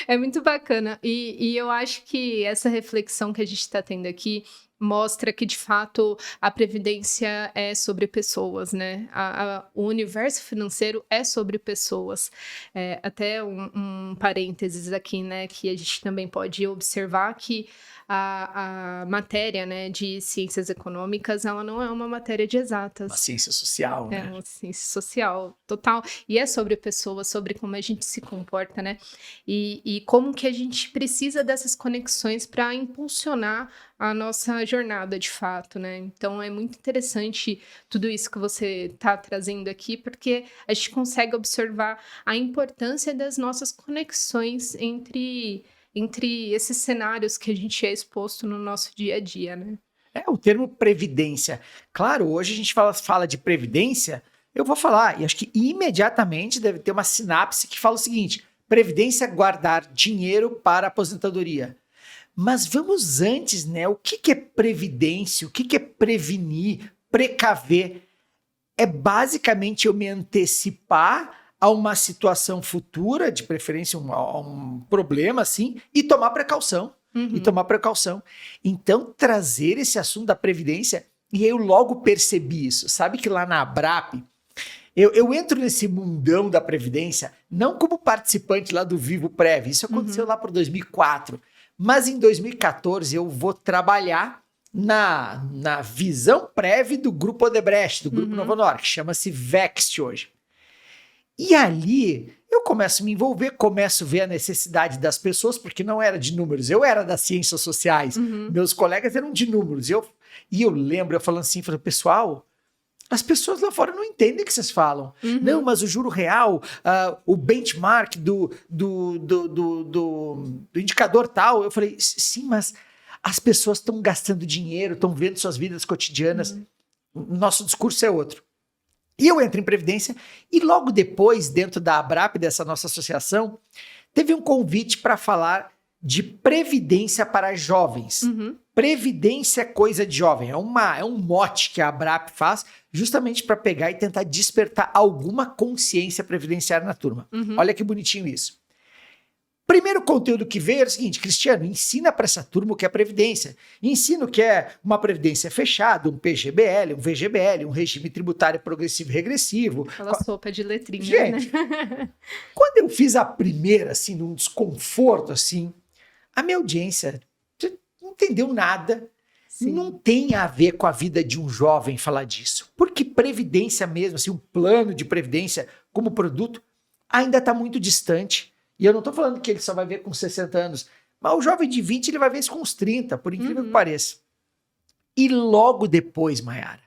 É muito bacana. E eu acho que essa reflexão que a gente está tendo aqui mostra que, de fato, a previdência é sobre pessoas, né? O universo financeiro é sobre pessoas. Até um parênteses aqui, né? Que a gente também pode observar que a matéria, né, de ciências econômicas, ela não é uma matéria de exatas. Uma ciência social, né? É uma ciência social, total. E é sobre pessoas, sobre como a gente se comporta, né? E como que a gente precisa dessas conexões para impulsionar a nossa jornada, de fato, né? Então, é muito interessante tudo isso que você está trazendo aqui, porque a gente consegue observar a importância das nossas conexões entre esses cenários que a gente é exposto no nosso dia a dia, né? O termo previdência. Claro, hoje a gente fala de previdência, eu vou falar, e acho que imediatamente deve ter uma sinapse que fala o seguinte: previdência, guardar dinheiro para aposentadoria. Mas vamos antes, né? O que é previdência? O que é prevenir, precaver? É basicamente eu me antecipar a uma situação futura, de preferência a um problema, assim, e tomar precaução. Então, trazer esse assunto da previdência, e eu logo percebi isso. Sabe que lá na Abrap, eu entro nesse mundão da previdência, não como participante lá do Vivo Prev, isso aconteceu lá por 2004, mas em 2014 eu vou trabalhar na visão Prev do Grupo Odebrecht, do Grupo Novo Honor, que chama-se Vext hoje. E ali eu começo a me envolver, começo a ver a necessidade das pessoas, porque não era de números, eu era das ciências sociais, meus colegas eram de números. E eu lembro, eu falando assim, pessoal, as pessoas lá fora não entendem o que vocês falam. Não, mas o juro real, o benchmark do indicador tal. Eu falei, sim, mas as pessoas estão gastando dinheiro, estão vendo suas vidas cotidianas. Nosso discurso é outro. E eu entro em Previdência e logo depois, dentro da Abrap, dessa nossa associação, teve um convite para falar de Previdência para jovens. Previdência é coisa de jovem, é um mote que a Abrap faz justamente para pegar e tentar despertar alguma consciência previdenciária na turma. Olha que bonitinho isso. Primeiro conteúdo que veio era o seguinte: Cristiano, ensina para essa turma o que é previdência. Ensina o que é uma previdência fechada, um PGBL, um VGBL, um regime tributário progressivo e regressivo. Aquela sopa de letrinha, gente, né? Quando eu fiz a primeira, assim, num desconforto, assim, a minha audiência não entendeu nada. Sim. Não tem a ver com a vida de um jovem falar disso. Porque previdência mesmo, assim, um plano de previdência como produto, ainda está muito distante. E eu não estou falando que ele só vai ver com 60 anos, mas o jovem de 20 ele vai ver isso com uns 30, por incrível que pareça. E logo depois, Mayara,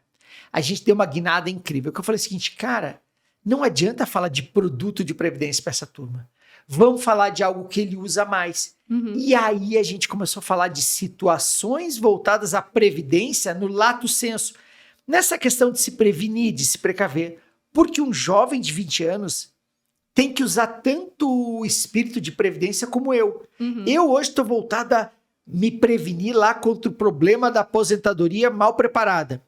a gente deu uma guinada incrível, que eu falei o seguinte, cara, não adianta falar de produto de previdência para essa turma. Vamos falar de algo que ele usa mais. E aí a gente começou a falar de situações voltadas à previdência no lato sensu, nessa questão de se prevenir, de se precaver. Porque um jovem de 20 anos tem que usar tanto o espírito de previdência como eu. Eu hoje estou voltado a me prevenir lá contra o problema da aposentadoria mal preparada.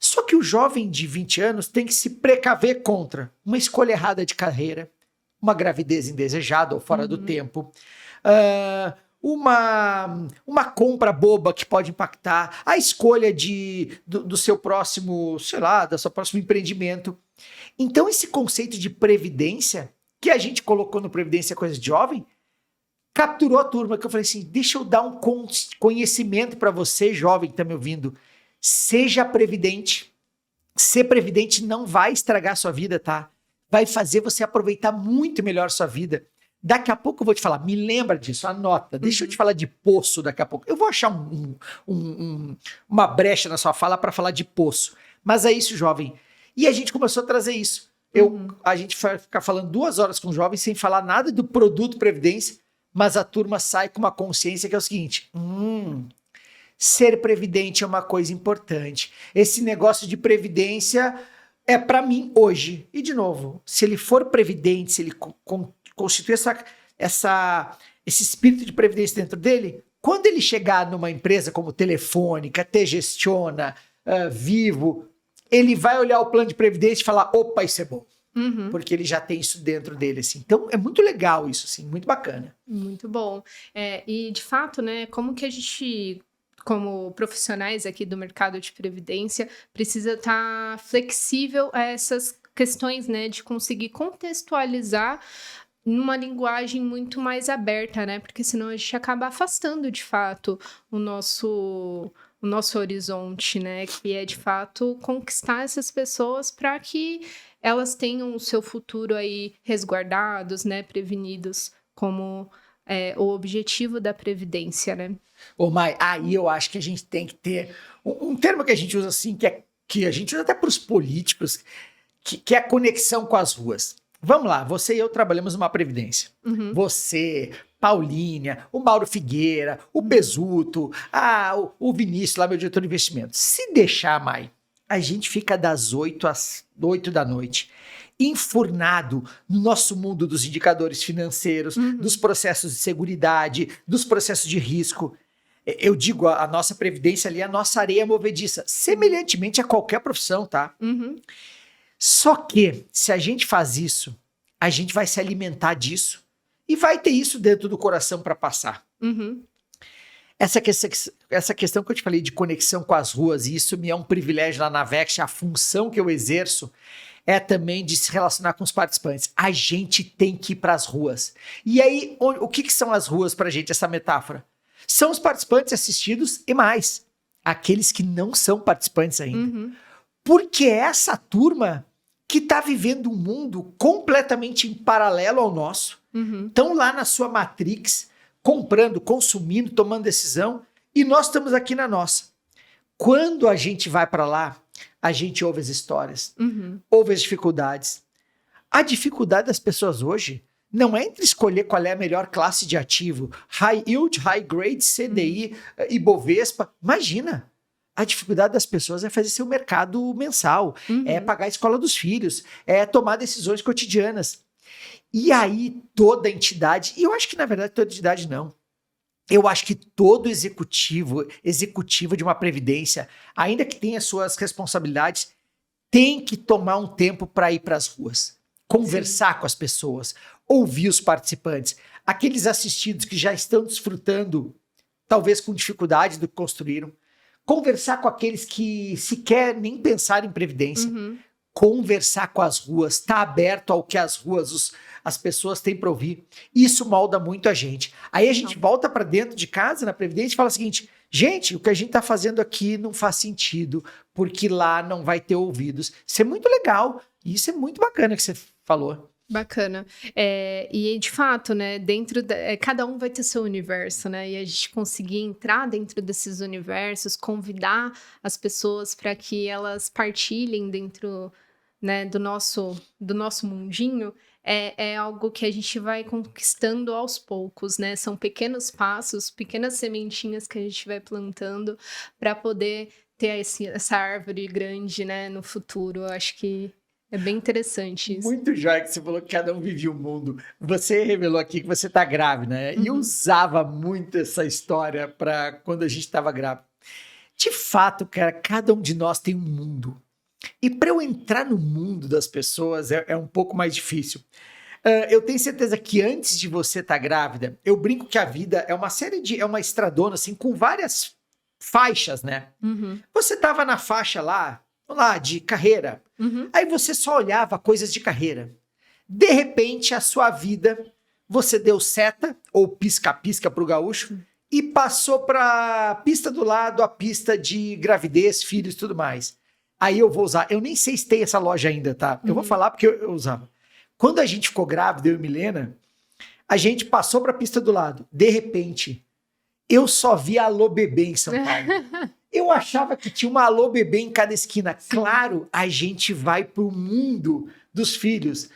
Só que o jovem de 20 anos tem que se precaver contra uma escolha errada de carreira, uma gravidez indesejada ou fora do tempo, uma compra boba que pode impactar, a escolha do seu próximo, sei lá, do seu próximo empreendimento. Então esse conceito de previdência, que a gente colocou no Previdência Coisa de Jovem, capturou a turma, que eu falei assim, deixa eu dar um conhecimento para você, jovem que está me ouvindo. Seja previdente. Ser previdente não vai estragar a sua vida, tá? Vai fazer você aproveitar muito melhor a sua vida. Daqui a pouco eu vou te falar, me lembra disso, anota. Deixa eu te falar de poço daqui a pouco. Eu vou achar uma brecha na sua fala para falar de poço. Mas é isso, jovem. E a gente começou a trazer isso. A gente vai ficar falando 2 horas com jovens sem falar nada do produto previdência, mas a turma sai com uma consciência que é o seguinte, ser previdente é uma coisa importante. Esse negócio de previdência é para mim hoje. E de novo, se ele for previdente, se ele constituir esse espírito de previdência dentro dele, quando ele chegar numa empresa como Telefônica, T-Gestiona, Vivo, ele vai olhar o plano de previdência e falar, opa, isso é bom. Porque ele já tem isso dentro dele, assim. Então, é muito legal isso, assim, muito bacana. Muito bom. E, de fato, né, como que a gente, como profissionais aqui do mercado de previdência, precisa estar flexível a essas questões, né, de conseguir contextualizar numa linguagem muito mais aberta, né, porque senão a gente acaba afastando, de fato, o nosso horizonte, né, que é, de fato, conquistar essas pessoas para que elas tenham o seu futuro aí resguardados, né, prevenidos, como o objetivo da previdência, né? Ô, Mai, aí eu acho que a gente tem que ter um termo que a gente usa assim, que a gente usa até para os políticos, que é a conexão com as ruas. Vamos lá, você e eu trabalhamos numa previdência. Você, Paulínia, o Mauro Figueira, o Besuto, o Vinícius, lá meu diretor de investimentos. Se deixar, Mai, a gente fica das 8 às 8 da noite, enfurnado no nosso mundo dos indicadores financeiros, dos processos de seguridade, dos processos de risco. Eu digo, a nossa previdência ali é a nossa areia movediça, semelhantemente a qualquer profissão, tá? Uhum. Só que, se a gente faz isso, a gente vai se alimentar disso e vai ter isso dentro do coração para passar. Uhum. Essa questão que eu te falei de conexão com as ruas, e isso me é um privilégio lá na Vext, a função que eu exerço é também de se relacionar com os participantes. A gente tem que ir para as ruas. E aí, o que são as ruas para a gente, essa metáfora? São os participantes assistidos e mais, aqueles que não são participantes ainda. Uhum. Porque é essa turma que está vivendo um mundo completamente em paralelo ao nosso, Uhum. estão lá na sua Matrix, comprando, consumindo, tomando decisão, e nós estamos aqui na nossa. Quando a gente vai para lá, a gente ouve as histórias, Uhum. ouve as dificuldades. A dificuldade das pessoas hoje não é entre escolher qual é a melhor classe de ativo, high yield, high grade, CDI, Ibovespa. Imagina, a dificuldade das pessoas é fazer seu mercado mensal, é pagar a escola dos filhos, é tomar decisões cotidianas. E aí toda entidade, e eu acho que na verdade toda entidade não, eu acho que todo executivo de uma previdência, ainda que tenha suas responsabilidades, tem que tomar um tempo para ir para as ruas, conversar com as pessoas, ouvir os participantes, aqueles assistidos que já estão desfrutando, talvez com dificuldade do que construíram, conversar com aqueles que sequer nem pensaram em previdência, conversar com as ruas, estar aberto ao que as ruas, as pessoas têm para ouvir. Isso molda muito a gente. Aí a gente volta para dentro de casa, na previdência, e fala o seguinte: gente, o que a gente está fazendo aqui não faz sentido, porque lá não vai ter ouvidos. Isso é muito legal, e isso é muito bacana que você falou. Bacana. E de fato, né, cada um vai ter seu universo, né, e a gente conseguir entrar dentro desses universos, convidar as pessoas para que elas partilhem dentro, né, do nosso mundinho, é algo que a gente vai conquistando aos poucos, né, são pequenos passos, pequenas sementinhas que a gente vai plantando para poder ter essa árvore grande, né, no futuro. Eu acho que é bem interessante isso. Muito jóia que você falou que cada um vivia o mundo. Você revelou aqui que você está grávida, né? E eu usava muito essa história para quando a gente estava grávida. De fato, cara, cada um de nós tem um mundo. E para eu entrar no mundo das pessoas é um pouco mais difícil. Eu tenho certeza que antes de você estar grávida, eu brinco que a vida é é uma estradona assim com várias faixas, né? Você estava na faixa lá de carreira. Aí você só olhava coisas de carreira. De repente, a sua vida, você deu seta, ou pisca-pisca para o gaúcho, e passou para a pista do lado, a pista de gravidez, filhos e tudo mais. Aí eu vou usar, eu nem sei se tem essa loja ainda, tá? Eu vou falar porque eu usava. Quando a gente ficou grávida, eu e Milena, a gente passou para a pista do lado. De repente, eu só vi Alô Bebê em São Paulo. Eu achava que tinha uma Alô Bebê em cada esquina. Sim. Claro, a gente vai pro mundo dos filhos.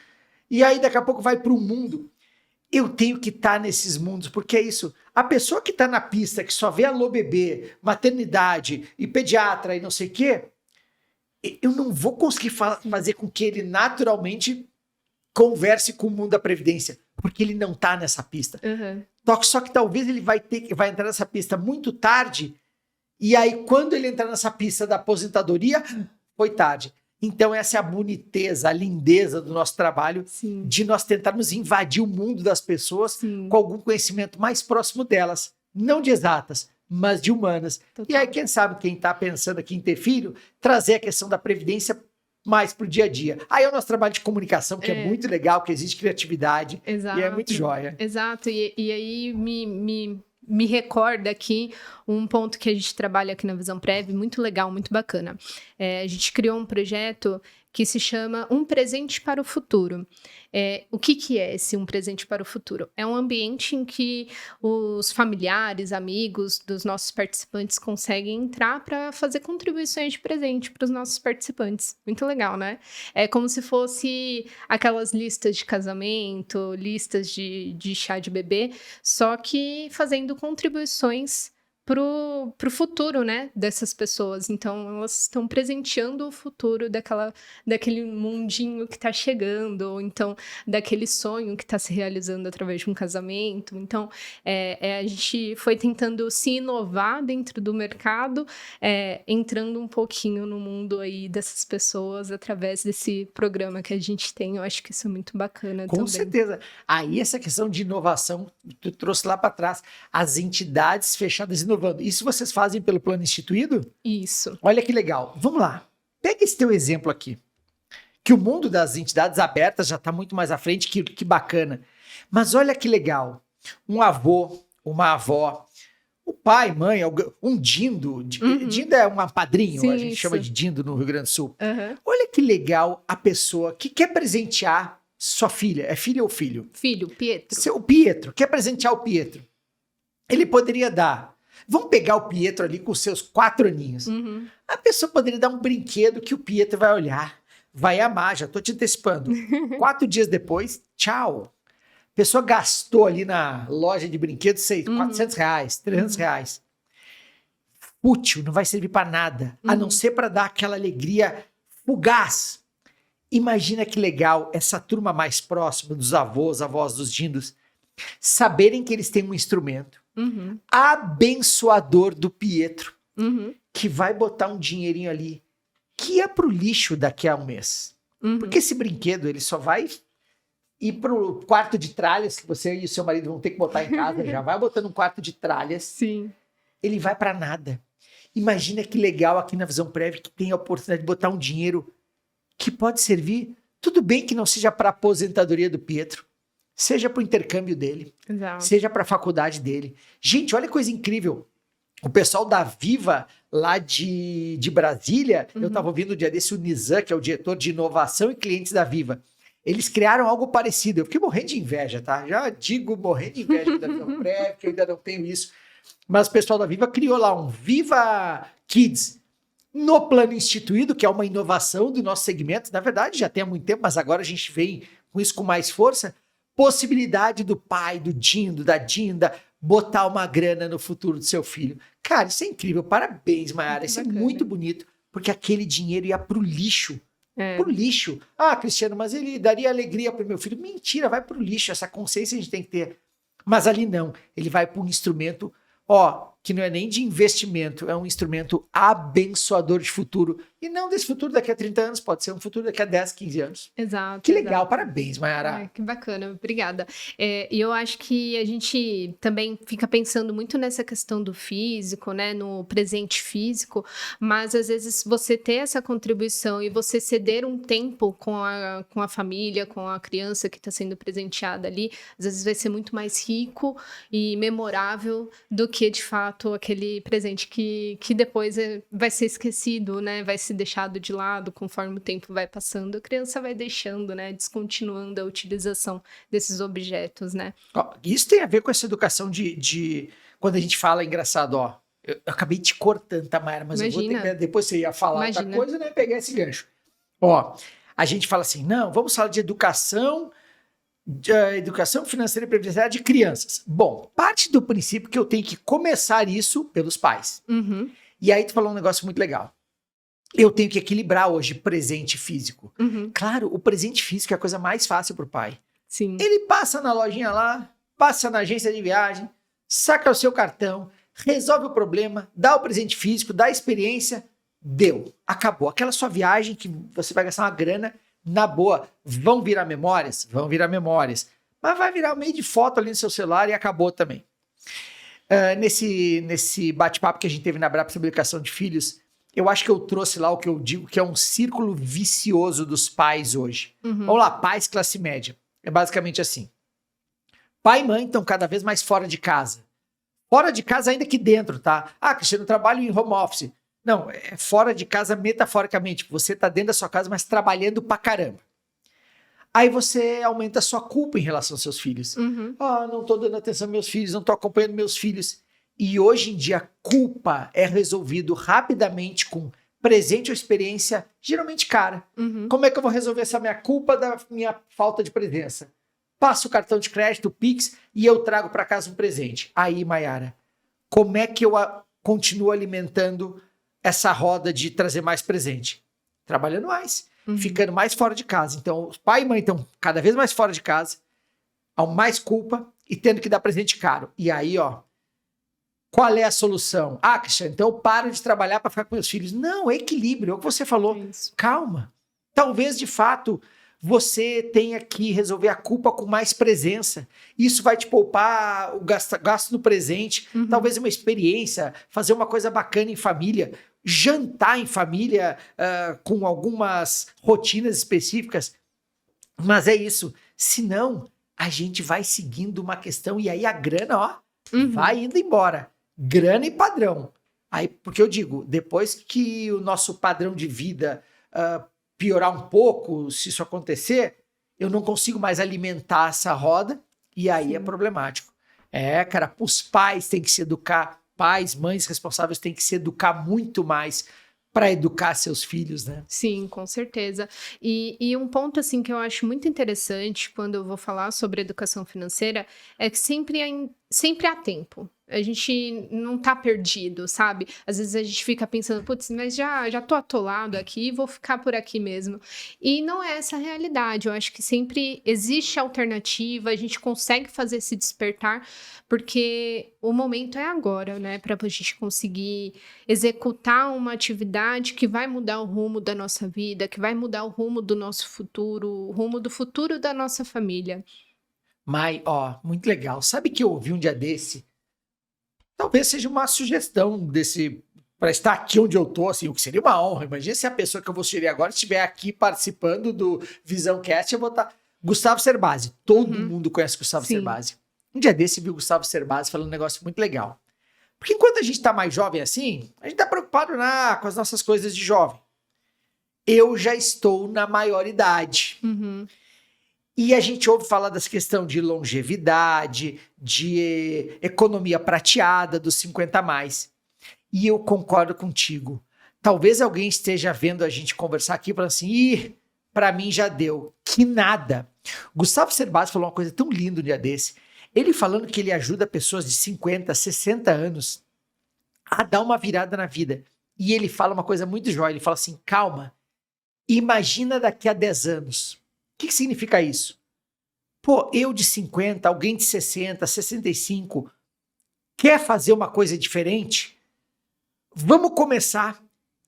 E aí daqui a pouco vai pro mundo. Eu tenho que estar nesses mundos, porque é isso. A pessoa que está na pista, que só vê Alô Bebê, maternidade e pediatra e não sei o quê, eu não vou conseguir fazer com que ele naturalmente converse com o mundo da previdência, porque ele não está nessa pista. Só que talvez ele vai entrar nessa pista muito tarde. E aí, quando ele entrar nessa pista da aposentadoria, foi tarde. Então, essa é a boniteza, a lindeza do nosso trabalho, sim, de nós tentarmos invadir o mundo das pessoas, sim, com algum conhecimento mais próximo delas. Não de exatas, mas de humanas. Total. E aí, quem sabe, quem está pensando aqui em ter filho, trazer a questão da previdência mais para o dia a dia. Aí é o nosso trabalho de comunicação, que é muito legal, que existe criatividade. Exato. E é muito jóia. Exato. E aí me recorda aqui um ponto que a gente trabalha aqui na Visão Prev, muito legal, muito bacana. A gente criou um projeto que se chama Um Presente para o Futuro. O que é esse Um Presente para o Futuro? É um ambiente em que os familiares, amigos dos nossos participantes conseguem entrar para fazer contribuições de presente para os nossos participantes. Muito legal, né? É como se fosse aquelas listas de casamento, listas de chá de bebê, só que fazendo contribuições pro futuro, né, dessas pessoas. Então, elas estão presenteando o futuro daquele mundinho que tá chegando, ou então daquele sonho que tá se realizando através de um casamento. Então, a gente foi tentando se inovar dentro do mercado, entrando um pouquinho no mundo aí dessas pessoas através desse programa que a gente tem. Eu acho que isso é muito bacana Com também. certeza. Aí essa questão de inovação, tu trouxe lá para trás, as entidades fechadas inovando. Isso vocês fazem pelo plano instituído? Isso. Olha que legal. Vamos lá. Pega esse teu exemplo aqui. Que o mundo das entidades abertas já está muito mais à frente, que bacana. Mas olha que legal. Um avô, uma avó, o pai, mãe, um dindo. Dindo é um padrinho, Sim, a gente isso. chama de dindo no Rio Grande do Sul. Aham. Olha que legal a pessoa que quer presentear sua filha. É filha ou filho? Filho, Pietro. Seu Pietro, quer presentear o Pietro. Ele poderia dar. Vamos pegar o Pietro ali com seus 4 aninhos. Uhum. A pessoa poderia dar um brinquedo que o Pietro vai olhar, vai amar, já tô te antecipando. 4 dias depois, tchau. A pessoa gastou ali na loja de brinquedos, sei, R$400, R$300. Útil, não vai servir para nada, a não ser para dar aquela alegria fugaz. Imagina que legal essa turma mais próxima dos avós, avós dos dindos, saberem que eles têm um instrumento Uhum. abençoador do Pietro, Uhum. que vai botar um dinheirinho ali, que é pro lixo daqui a um mês. Uhum. Porque esse brinquedo, ele só vai ir pro quarto de tralhas, que você e o seu marido vão ter que botar em casa, já vai botando um quarto de tralhas, Sim. ele vai para nada. Imagina que legal aqui na Visão Prévia que tem a oportunidade de botar um dinheiro que pode servir, tudo bem que não seja para a aposentadoria do Pietro, seja para o intercâmbio dele, Exato. seja para a faculdade dele. Gente, olha que coisa incrível. O pessoal da Viva, lá de Brasília, eu estava ouvindo o dia desse o Nizam, que é o diretor de inovação e clientes da Viva. Eles criaram algo parecido. Eu fiquei morrendo de inveja, tá? Já digo morrendo de inveja da Visão Prévia, que eu ainda não tenho isso. Mas o pessoal da Viva criou lá um Viva Kids no plano instituído, que é uma inovação do nosso segmento. Na verdade, já tem há muito tempo, mas agora a gente vem com isso com mais força. Possibilidade do pai, do dindo, da dinda, botar uma grana no futuro do seu filho. Cara, isso é incrível. Parabéns, Mayara. Isso é muito bonito, porque aquele dinheiro ia pro lixo. Pro lixo. Ah, Cristiano, mas ele daria alegria pro meu filho. Mentira, vai pro lixo. Essa consciência a gente tem que ter. Mas ali não. Ele vai para um instrumento, que não é nem de investimento, é um instrumento abençoador de futuro. E não desse futuro daqui a 30 anos, pode ser um futuro daqui a 10, 15 anos. Exato. Que legal, parabéns, Mayara. Ai, que bacana, obrigada. E eu acho que a gente também fica pensando muito nessa questão do físico, né, no presente físico, mas às vezes você ter essa contribuição e você ceder um tempo com a família, com a criança que está sendo presenteada ali, às vezes vai ser muito mais rico e memorável do que, de fato, aquele presente que depois vai ser esquecido, né, vai ser deixado de lado conforme o tempo vai passando, a criança vai deixando, né, descontinuando a utilização desses objetos, né. Isso tem a ver com essa educação de quando a gente fala, engraçado, eu acabei te cortando, tá, Mayara, mas Imagina. eu vou ter que, depois você ia falar outra Imagina. coisa, né, pegar esse gancho. A gente fala assim, não, vamos falar de educação financeira e previdenciária de crianças. Bom, parte do princípio que eu tenho que começar isso pelos pais. Uhum. E aí tu falou um negócio muito legal. Eu tenho que equilibrar hoje presente físico. Uhum. Claro, o presente físico é a coisa mais fácil pro pai. Sim. Ele passa na lojinha lá, passa na agência de viagem, saca o seu cartão, resolve o problema, dá o presente físico, dá a experiência, deu, acabou. Aquela sua viagem que você vai gastar uma grana, na boa, vão virar memórias? Vão virar memórias. Mas vai virar um meio de foto ali no seu celular e acabou também. Nesse bate-papo que a gente teve na Brapa sobre educação de filhos, eu acho que eu trouxe lá o que eu digo que é um círculo vicioso dos pais hoje. Uhum. Vamos lá, pais classe média. É basicamente assim. Pai e mãe estão cada vez mais fora de casa. Fora de casa ainda que dentro, tá? Ah, Cristiano, eu trabalho em home office. Não, é fora de casa metaforicamente. Você tá dentro da sua casa, mas trabalhando pra caramba. Aí você aumenta a sua culpa em relação aos seus filhos. Uhum. Não tô dando atenção aos meus filhos, não tô acompanhando meus filhos. E hoje em dia, a culpa é resolvido rapidamente com presente ou experiência, geralmente cara. Uhum. Como é que eu vou resolver essa minha culpa da minha falta de presença? Passo o cartão de crédito, o Pix, e eu trago para casa um presente. Aí, Mayara, como é que eu continuo alimentando essa roda de trazer mais presente? Trabalhando mais, ficando mais fora de casa. Então, pai e mãe estão cada vez mais fora de casa, há mais culpa e tendo que dar presente caro. E aí, ó, qual é a solução? Ah, Cristiano, então eu paro de trabalhar para ficar com meus filhos. Não, é equilíbrio, é o que você falou. Isso. Calma. Talvez, de fato, você tenha que resolver a culpa com mais presença. Isso vai te poupar o gasto no presente, talvez uma experiência, fazer uma coisa bacana em família, jantar em família com algumas rotinas específicas. Mas é isso. Senão, a gente vai seguindo uma questão e aí a grana, ó, vai indo embora. Grana e padrão. Aí, porque eu digo, depois que o nosso padrão de vida piorar um pouco, se isso acontecer, eu não consigo mais alimentar essa roda e aí é problemático. Cara, os pais têm que se educar, pais, mães responsáveis têm que se educar muito mais para educar seus filhos, né? Sim, com certeza. E um ponto assim que eu acho muito interessante quando eu vou falar sobre educação financeira é que sempre há tempo. A gente não tá perdido, sabe? Às vezes a gente fica pensando, putz, mas já tô atolado aqui, vou ficar por aqui mesmo. E não é essa a realidade. Eu acho que sempre existe alternativa, a gente consegue fazer esse despertar, porque o momento é agora, né? Para a gente conseguir executar uma atividade que vai mudar o rumo da nossa vida, que vai mudar o rumo do nosso futuro, o rumo do futuro da nossa família. Mas, ó, muito legal. Sabe que eu ouvi um dia desse? Talvez seja uma sugestão desse para estar aqui onde eu tô, assim, o que seria uma honra. Imagina se a pessoa que eu vou sugerir agora estiver aqui participando do Visão Cast, eu vou estar Gustavo Cerbasi. Todo mundo conhece Gustavo Cerbasi. Um dia desse viu Gustavo Cerbasi falando um negócio muito legal. Porque enquanto a gente tá mais jovem assim, a gente tá preocupado com as nossas coisas de jovem. Eu já estou na maioridade. E a gente ouve falar dessa questão de longevidade, de economia prateada dos 50 a mais. E eu concordo contigo. Talvez alguém esteja vendo a gente conversar aqui e falando assim, pra mim já deu. Que nada. Gustavo Cerbasi falou uma coisa tão linda um dia desse. Ele falando que ele ajuda pessoas de 50, 60 anos a dar uma virada na vida. E ele fala uma coisa muito jóia. Ele fala assim, calma, imagina daqui a 10 anos. O que significa isso? Pô, eu de 50, alguém de 60, 65, quer fazer uma coisa diferente? Vamos começar.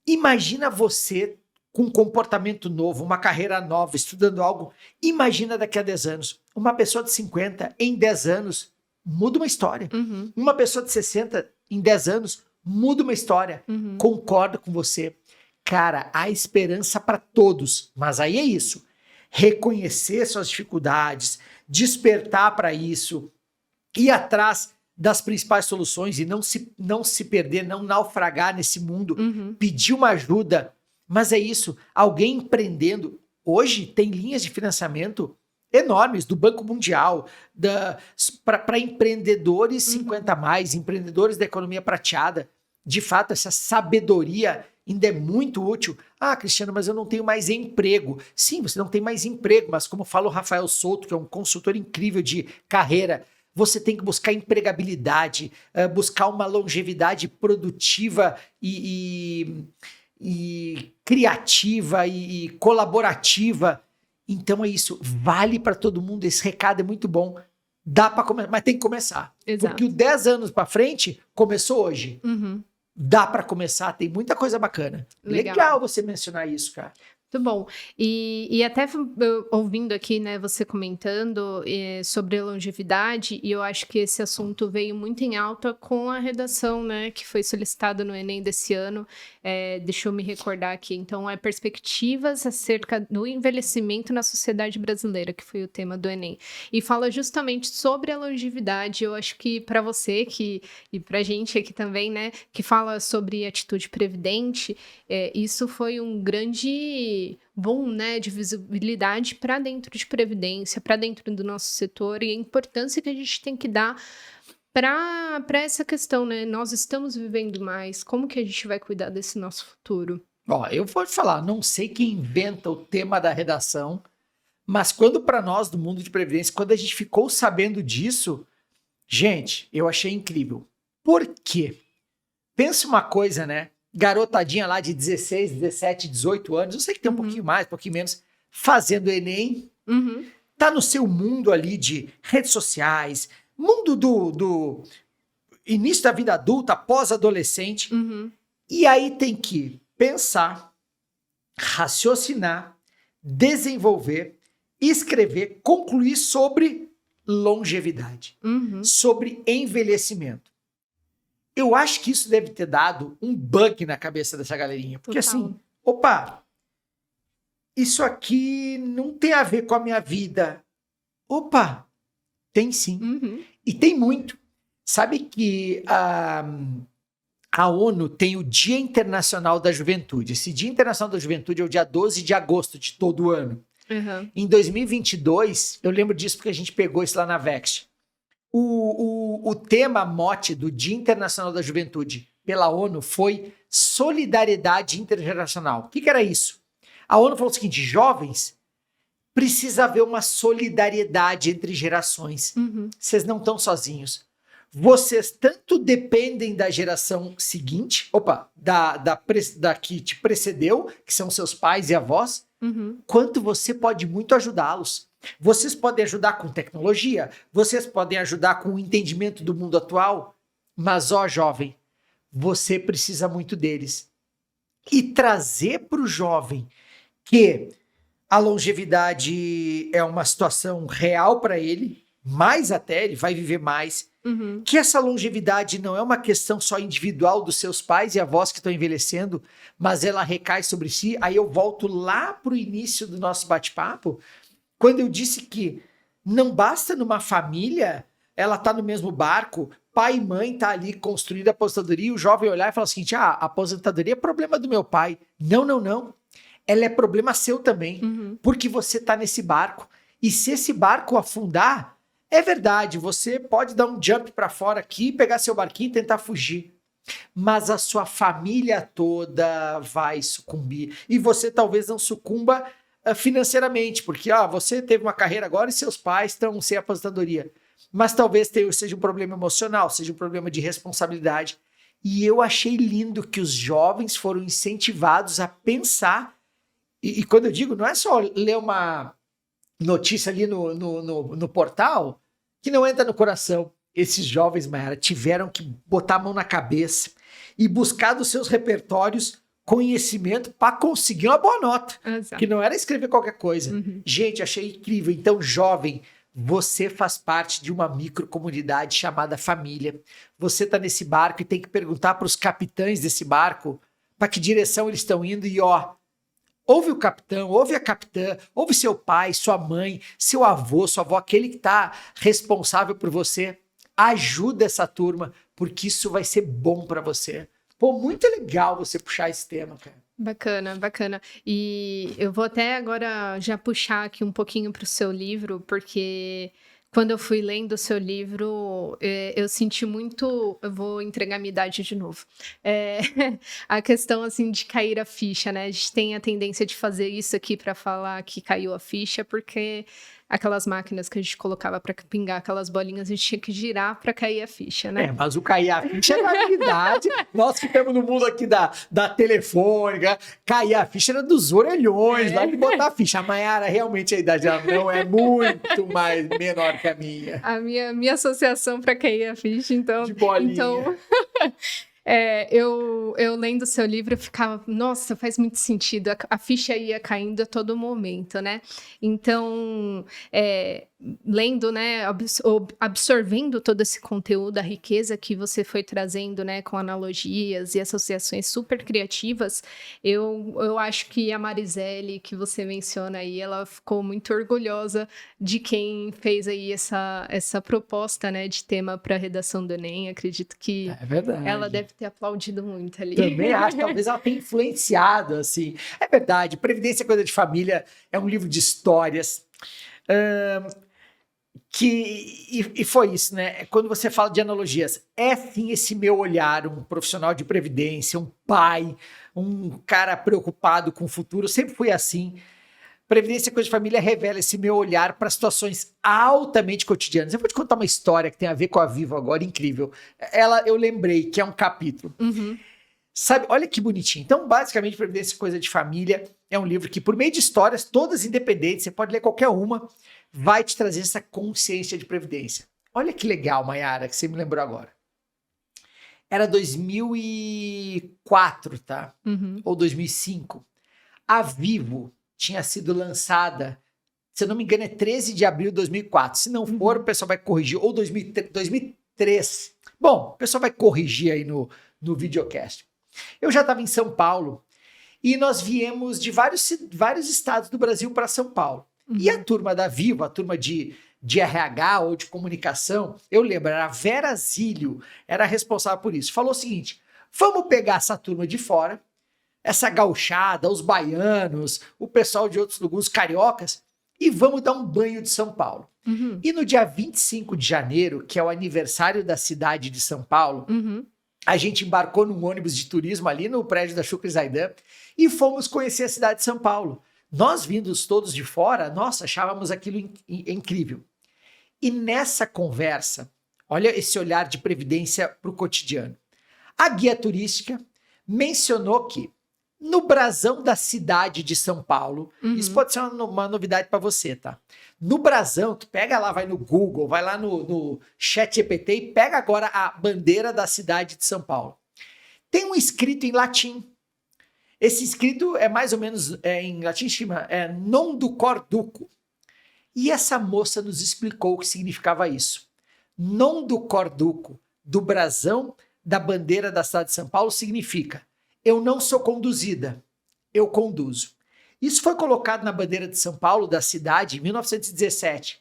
Imagina você com um comportamento novo, uma carreira nova, estudando algo. Imagina daqui a 10 anos. Uma pessoa de 50, em 10 anos, muda uma história. Uma pessoa de 60, em 10 anos, muda uma história. Concordo com você. Cara, há esperança para todos. Mas aí é isso. Reconhecer suas dificuldades, despertar para isso, ir atrás das principais soluções e não se perder, não naufragar nesse mundo, pedir uma ajuda. Mas é isso, alguém empreendendo. Hoje tem linhas de financiamento enormes do Banco Mundial para empreendedores 50 a mais, empreendedores da economia prateada. De fato, essa sabedoria ainda é muito útil. Ah, Cristiano, mas eu não tenho mais emprego. Sim, você não tem mais emprego, mas como fala o Rafael Souto, que é um consultor incrível de carreira, você tem que buscar empregabilidade, buscar uma longevidade produtiva e criativa e colaborativa. Então é isso, vale para todo mundo, esse recado é muito bom. Dá para começar, mas tem que começar. Exato. Porque o 10 anos para frente começou hoje. Dá para começar, tem muita coisa bacana. Legal você mencionar isso, cara. Muito bom. E até ouvindo aqui, né, você comentando sobre longevidade, e eu acho que esse assunto veio muito em alta com a redação, né, que foi solicitada no Enem desse ano. Deixa eu me recordar aqui. Então, perspectivas acerca do envelhecimento na sociedade brasileira, que foi o tema do Enem. E fala justamente sobre a longevidade. Eu acho que para você, e para a gente aqui também, né, que fala sobre atitude previdente, isso foi um grande boom, né, de visibilidade para dentro de previdência, para dentro do nosso setor, e a importância que a gente tem que dar para essa questão, né? Nós estamos vivendo mais, como que a gente vai cuidar desse nosso futuro? Ó, eu vou te falar, não sei quem inventa o tema da redação, mas quando para nós do mundo de previdência, quando a gente ficou sabendo disso, gente, eu achei incrível. Por quê? Pensa uma coisa, né? Garotadinha lá de 16, 17, 18 anos, eu sei que tem um pouquinho mais, um pouquinho menos, fazendo Enem, tá no seu mundo ali de redes sociais, mundo do início da vida adulta, pós-adolescente, e aí tem que pensar, raciocinar, desenvolver, escrever, concluir sobre longevidade, sobre envelhecimento. Eu acho que isso deve ter dado um bug na cabeça dessa galerinha. Porque assim, opa, isso aqui não tem a ver com a minha vida. Opa, tem sim. E tem muito. Sabe que a ONU tem o Dia Internacional da Juventude. Esse Dia Internacional da Juventude é o dia 12 de agosto de todo ano. Em 2022, eu lembro disso porque a gente pegou isso lá na Vext. O tema mote do Dia Internacional da Juventude pela ONU foi solidariedade intergeracional. O que era isso? A ONU falou o seguinte: jovens, precisa haver uma solidariedade entre gerações. Vocês não estão sozinhos. Vocês tanto dependem da geração seguinte, da que te precedeu, que são seus pais e avós, quanto você pode muito ajudá-los. Vocês podem ajudar com tecnologia, vocês podem ajudar com o entendimento do mundo atual, mas, jovem, você precisa muito deles. E trazer para o jovem que a longevidade é uma situação real para ele, mais até, ele vai viver mais, que essa longevidade não é uma questão só individual dos seus pais e avós que estão envelhecendo, mas ela recai sobre si. Aí eu volto lá para o início do nosso bate-papo, quando eu disse que não basta numa família, ela tá no mesmo barco, pai e mãe tá ali construindo a aposentadoria, e o jovem olhar e falar o seguinte: a aposentadoria é problema do meu pai. Não. Ela é problema seu também, porque você tá nesse barco. E se esse barco afundar, é verdade, você pode dar um jump para fora aqui, pegar seu barquinho e tentar fugir. Mas a sua família toda vai sucumbir. E você talvez não sucumba financeiramente, porque você teve uma carreira agora e seus pais estão sem aposentadoria. Mas talvez seja um problema emocional, seja um problema de responsabilidade. E eu achei lindo que os jovens foram incentivados a pensar. E quando eu digo, não é só ler uma notícia ali no portal que não entra no coração. Esses jovens, Mayara, tiveram que botar a mão na cabeça e buscar dos seus repertórios conhecimento para conseguir uma boa nota. Exato. Que não era escrever qualquer coisa. Gente, achei incrível. Então, jovem, você faz parte de uma microcomunidade chamada família. Você está nesse barco e tem que perguntar para os capitães desse barco para que direção eles estão indo e ouve o capitão, ouve a capitã, ouve seu pai, sua mãe, seu avô, sua avó, aquele que está responsável por você. Ajuda essa turma, porque isso vai ser bom para você. Pô, muito legal você puxar esse tema, cara. Bacana. E eu vou até agora já puxar aqui um pouquinho para o seu livro, porque quando eu fui lendo o seu livro, eu senti muito... Eu vou entregar minha idade de novo. A questão, assim, de cair a ficha, né? A gente tem a tendência de fazer isso aqui para falar que caiu a ficha, porque aquelas máquinas que a gente colocava para pingar aquelas bolinhas, a gente tinha que girar para cair a ficha, né? Mas o cair a ficha é da minha idade. Nós que estamos no mundo aqui da telefônica, cair a ficha era dos orelhões, lá de botar a ficha. A Mayara, realmente, a idade dela não é muito mais menor que a minha. A minha associação para cair a ficha, então... De bolinha. Então... Eu lendo o seu livro, eu ficava, nossa, faz muito sentido, a ficha ia caindo a todo momento, né? Então, lendo, né, absorvendo todo esse conteúdo, a riqueza que você foi trazendo, né, com analogias e associações super criativas, eu acho que a Marisele, que você menciona aí, ela ficou muito orgulhosa de quem fez aí essa proposta, né, de tema para a redação do Enem. Acredito que ela deve ter aplaudido muito ali. Também acho, talvez ela tenha influenciado, assim. É verdade, Previdência é Coisa de Família é um livro de histórias, e foi isso, né? Quando você fala de analogias, sim esse meu olhar, um profissional de previdência, um pai, um cara preocupado com o futuro, sempre fui assim. Previdência Coisa de Família revela esse meu olhar para situações altamente cotidianas. Eu vou te contar uma história que tem a ver com a Vivo agora, incrível. Eu lembrei que é um capítulo. Sabe, olha que bonitinho. Então, basicamente, Previdência Coisa de Família é um livro que, por meio de histórias, todas independentes, você pode ler qualquer uma, vai te trazer essa consciência de previdência. Olha que legal, Mayara, que você me lembrou agora. Era 2004, tá? Ou 2005. A Vivo tinha sido lançada, se eu não me engano, é 13 de abril de 2004. Se não for, o pessoal vai corrigir. Ou 2003. Bom, o pessoal vai corrigir aí no videocast. Eu já estava em São Paulo e nós viemos de vários estados do Brasil para São Paulo. E a turma da Vivo, a turma de RH ou de comunicação, eu lembro, era a Vera Zílio, era responsável por isso. Falou o seguinte, vamos pegar essa turma de fora, essa gauchada, os baianos, o pessoal de outros lugares, os cariocas, e vamos dar um banho de São Paulo. E no dia 25 de janeiro, que é o aniversário da cidade de São Paulo, a gente embarcou num ônibus de turismo ali no prédio da Chucre Zaidan e fomos conhecer a cidade de São Paulo. Nós vindos todos de fora, nossa, achávamos aquilo incrível. E nessa conversa, olha esse olhar de previdência para o cotidiano. A guia turística mencionou que no brasão da cidade de São Paulo, isso pode ser uma novidade para você, tá? No brasão, tu pega lá, vai no Google, vai lá no ChatGPT e pega agora a bandeira da cidade de São Paulo. Tem um escrito em latim. Esse escrito é mais ou menos, em latim chama non ducor duco. E essa moça nos explicou o que significava isso. Non ducor duco, do brasão da bandeira da cidade de São Paulo, significa eu não sou conduzida, eu conduzo. Isso foi colocado na bandeira de São Paulo, da cidade, em 1917.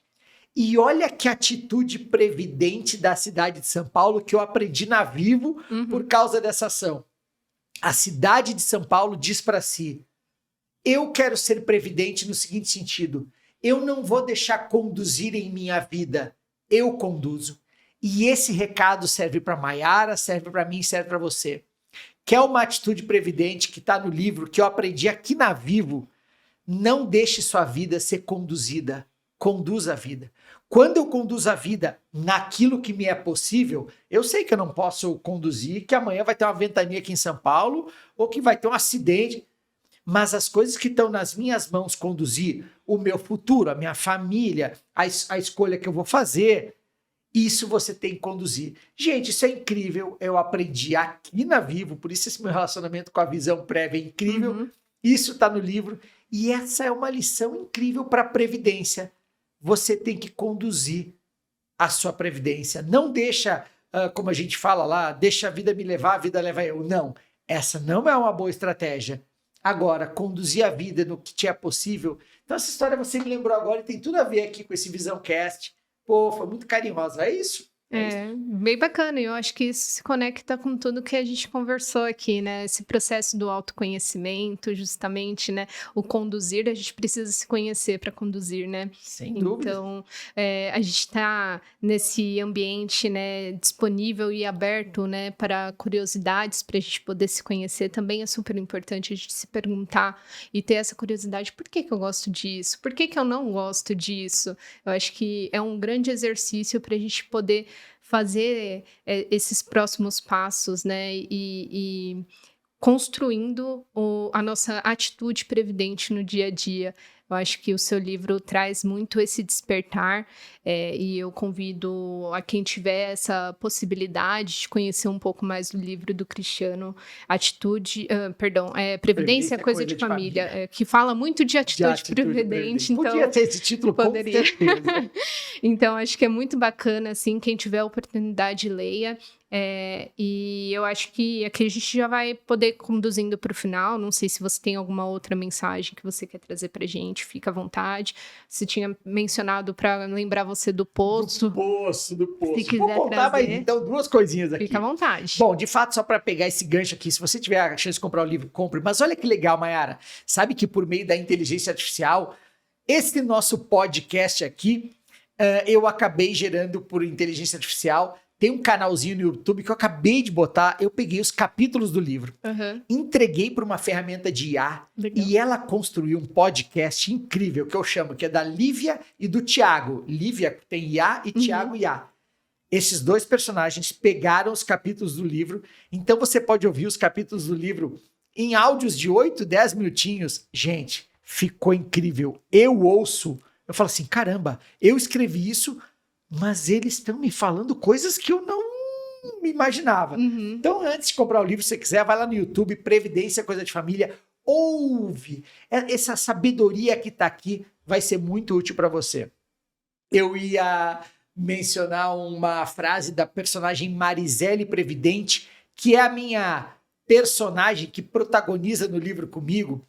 E olha que atitude previdente da cidade de São Paulo que eu aprendi na Vivo por causa dessa ação. A cidade de São Paulo diz para si, eu quero ser previdente no seguinte sentido, eu não vou deixar conduzir em minha vida, eu conduzo. E esse recado serve para Mayara, serve para mim, serve para você. Que é uma atitude previdente que está no livro, que eu aprendi aqui na Vivo. Não deixe sua vida ser conduzida, conduza a vida. Quando eu conduzo a vida naquilo que me é possível, eu sei que eu não posso conduzir, que amanhã vai ter uma ventania aqui em São Paulo, ou que vai ter um acidente, mas as coisas que estão nas minhas mãos conduzir, o meu futuro, a minha família, a escolha que eu vou fazer, isso você tem que conduzir. Gente, isso é incrível. Eu aprendi aqui na Vivo, por isso esse meu relacionamento com a visão prévia é incrível. Isso está no livro. E essa é uma lição incrível para a previdência. Você tem que conduzir a sua previdência. Não deixa, como a gente fala lá, deixa a vida me levar, a vida leva eu. Não, essa não é uma boa estratégia. Agora, conduzir a vida no que te é possível. Então, essa história você me lembrou agora e tem tudo a ver aqui com esse Visão Cast. Pô, foi muito carinhosa, é isso? Bem bacana, eu acho que isso se conecta com tudo que a gente conversou aqui, né? Esse processo do autoconhecimento, justamente, né? O conduzir, a gente precisa se conhecer para conduzir, né? Sem dúvida. Então, a gente está nesse ambiente, né, disponível e aberto, né, para curiosidades, para a gente poder se conhecer. Também é super importante a gente se perguntar e ter essa curiosidade, por que eu gosto disso? Por que eu não gosto disso? Eu acho que é um grande exercício para a gente poder fazer esses próximos passos, né, e construindo a nossa atitude previdente no dia a dia. Eu acho que o seu livro traz muito esse despertar e eu convido a quem tiver essa possibilidade de conhecer um pouco mais do livro do Cristiano, Previdência Coisa de Família, que fala muito de atitude previdente. Então, podia ter esse título, poderia. Com certeza. Então, acho que é muito bacana, assim, quem tiver a oportunidade, leia. E eu acho que aqui a gente já vai poder conduzindo para o final. Não sei se você tem alguma outra mensagem que você quer trazer para a gente, fica à vontade. Você tinha mencionado para lembrar você do poço. Do poço. Se quiser vou contar, trazer, mas então duas coisinhas aqui. Fica à vontade. Bom, de fato, só para pegar esse gancho aqui, se você tiver a chance de comprar o livro, compre. Mas olha que legal, Mayara. Sabe que por meio da inteligência artificial, esse nosso podcast aqui eu acabei gerando por inteligência artificial. Tem um canalzinho no YouTube que eu acabei de botar. Eu peguei os capítulos do livro, entreguei para uma ferramenta de IA e ela construiu um podcast incrível que eu chamo, que é da Lívia e do Tiago. Lívia tem IA e Tiago IA. Esses dois personagens pegaram os capítulos do livro, então você pode ouvir os capítulos do livro em áudios de 8, 10 minutinhos. Gente, ficou incrível. Eu ouço, eu falo assim, caramba, eu escrevi isso, mas eles estão me falando coisas que eu não me imaginava. Então, antes de comprar o livro, se você quiser, vai lá no YouTube, Previdência, Coisa de Família, ouve. Essa sabedoria que está aqui vai ser muito útil para você. Eu ia mencionar uma frase da personagem Marisele Previdente, que é a minha personagem que protagoniza no livro comigo,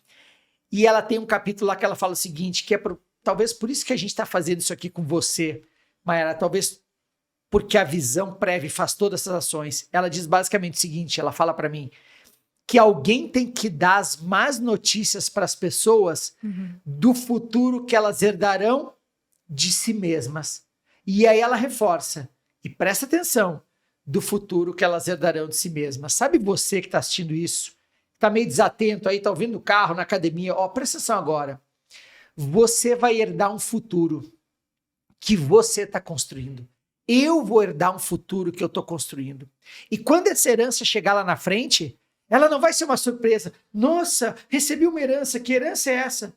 e ela tem um capítulo lá que ela fala o seguinte, que é talvez por isso que a gente está fazendo isso aqui com você, Mayara, talvez porque a Visão Prev faz todas essas ações. Ela diz basicamente o seguinte, ela fala para mim, que alguém tem que dar as más notícias para as pessoas do futuro que elas herdarão de si mesmas. E aí ela reforça, e presta atenção, do futuro que elas herdarão de si mesmas. Sabe você que está assistindo isso, está meio desatento aí, está ouvindo no carro, na academia, presta atenção agora. Você vai herdar um futuro que você está construindo. Eu vou herdar um futuro que eu estou construindo. E quando essa herança chegar lá na frente, ela não vai ser uma surpresa. Nossa, recebi uma herança, que herança é essa?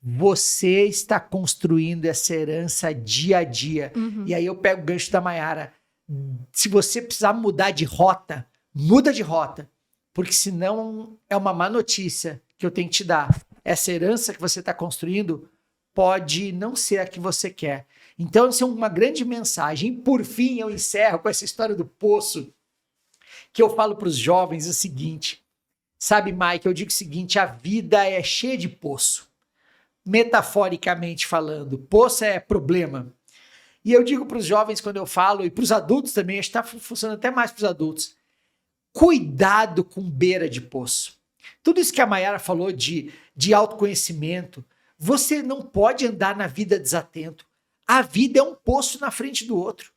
Você está construindo essa herança dia a dia. E aí eu pego o gancho da Mayara. Se você precisar mudar de rota, muda de rota. Porque senão é uma má notícia que eu tenho que te dar. Essa herança que você está construindo pode não ser a que você quer. Então, isso é uma grande mensagem. E por fim, eu encerro com essa história do poço, que eu falo para os jovens o seguinte. Sabe, Mike, eu digo o seguinte, a vida é cheia de poço. Metaforicamente falando, poço é problema. E eu digo para os jovens quando eu falo, e para os adultos também, acho que está funcionando até mais para os adultos, cuidado com beira de poço. Tudo isso que a Mayara falou de autoconhecimento, você não pode andar na vida desatento. A vida é um poço na frente do outro.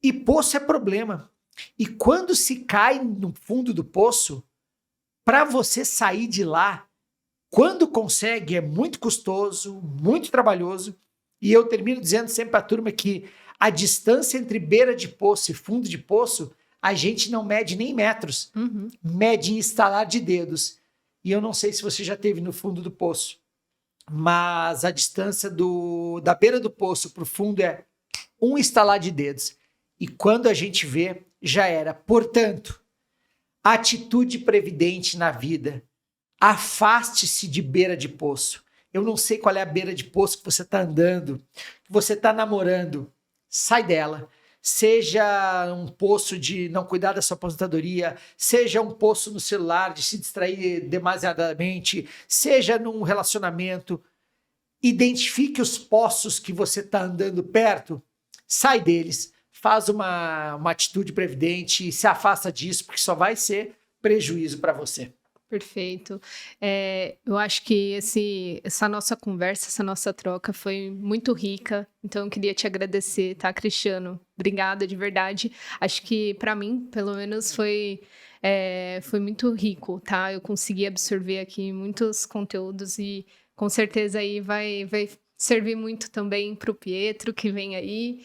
E poço é problema. E quando se cai no fundo do poço, para você sair de lá, quando consegue, é muito custoso, muito trabalhoso. E eu termino dizendo sempre para a turma que a distância entre beira de poço e fundo de poço, a gente não mede nem metros, mede em estalar de dedos. E eu não sei se você já esteve no fundo do poço, mas a distância da beira do poço para o fundo é um estalar de dedos. E quando a gente vê, já era. Portanto, atitude previdente na vida. Afaste-se de beira de poço. Eu não sei qual é a beira de poço que você está andando, que você está namorando. Sai dela. Seja um poço de não cuidar da sua aposentadoria, seja um poço no celular de se distrair demasiadamente, seja num relacionamento. Identifique os poços que você está andando perto, sai deles, faz uma atitude previdente e se afasta disso, porque só vai ser prejuízo para você. Perfeito. Eu acho que essa nossa conversa, essa nossa troca foi muito rica. Então, eu queria te agradecer, tá, Cristiano? Obrigada, de verdade. Acho que, para mim, pelo menos, foi muito rico, tá? Eu consegui absorver aqui muitos conteúdos e, com certeza, aí vai servir muito também para o Pietro, que vem aí.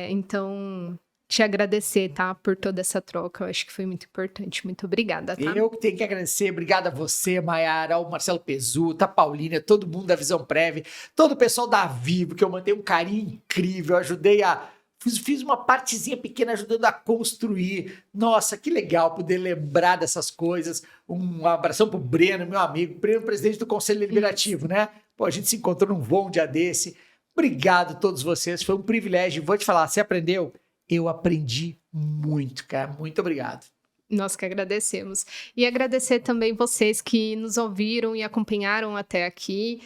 Então, te agradecer, tá, por toda essa troca. Eu acho que foi muito importante. Muito obrigada, tá? Eu que tenho que agradecer. Obrigado a você, Mayara, ao Marcelo Pesuta, a Paulina, todo mundo da Visão Prev, todo o pessoal da Vivo, que eu mantenho um carinho incrível. Eu ajudei fiz uma partezinha pequena ajudando a construir. Nossa, que legal poder lembrar dessas coisas. Um abração pro Breno, meu amigo. Breno, presidente do Conselho Deliberativo, né? Pô, a gente se encontrou num voo um dia desse. Obrigado a todos vocês. Foi um privilégio. Vou te falar, você aprendeu? Eu aprendi muito, cara. Muito obrigado. Nós que agradecemos. E agradecer também vocês que nos ouviram e acompanharam até aqui.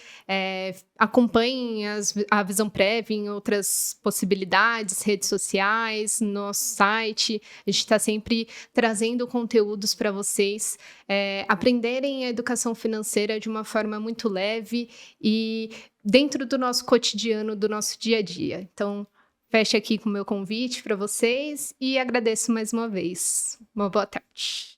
Acompanhem a Visão Prev em outras possibilidades, redes sociais, nosso site. A gente está sempre trazendo conteúdos para vocês aprenderem a educação financeira de uma forma muito leve e dentro do nosso cotidiano, do nosso dia a dia. Então, fecho aqui com o meu convite para vocês e agradeço mais uma vez. Uma boa tarde.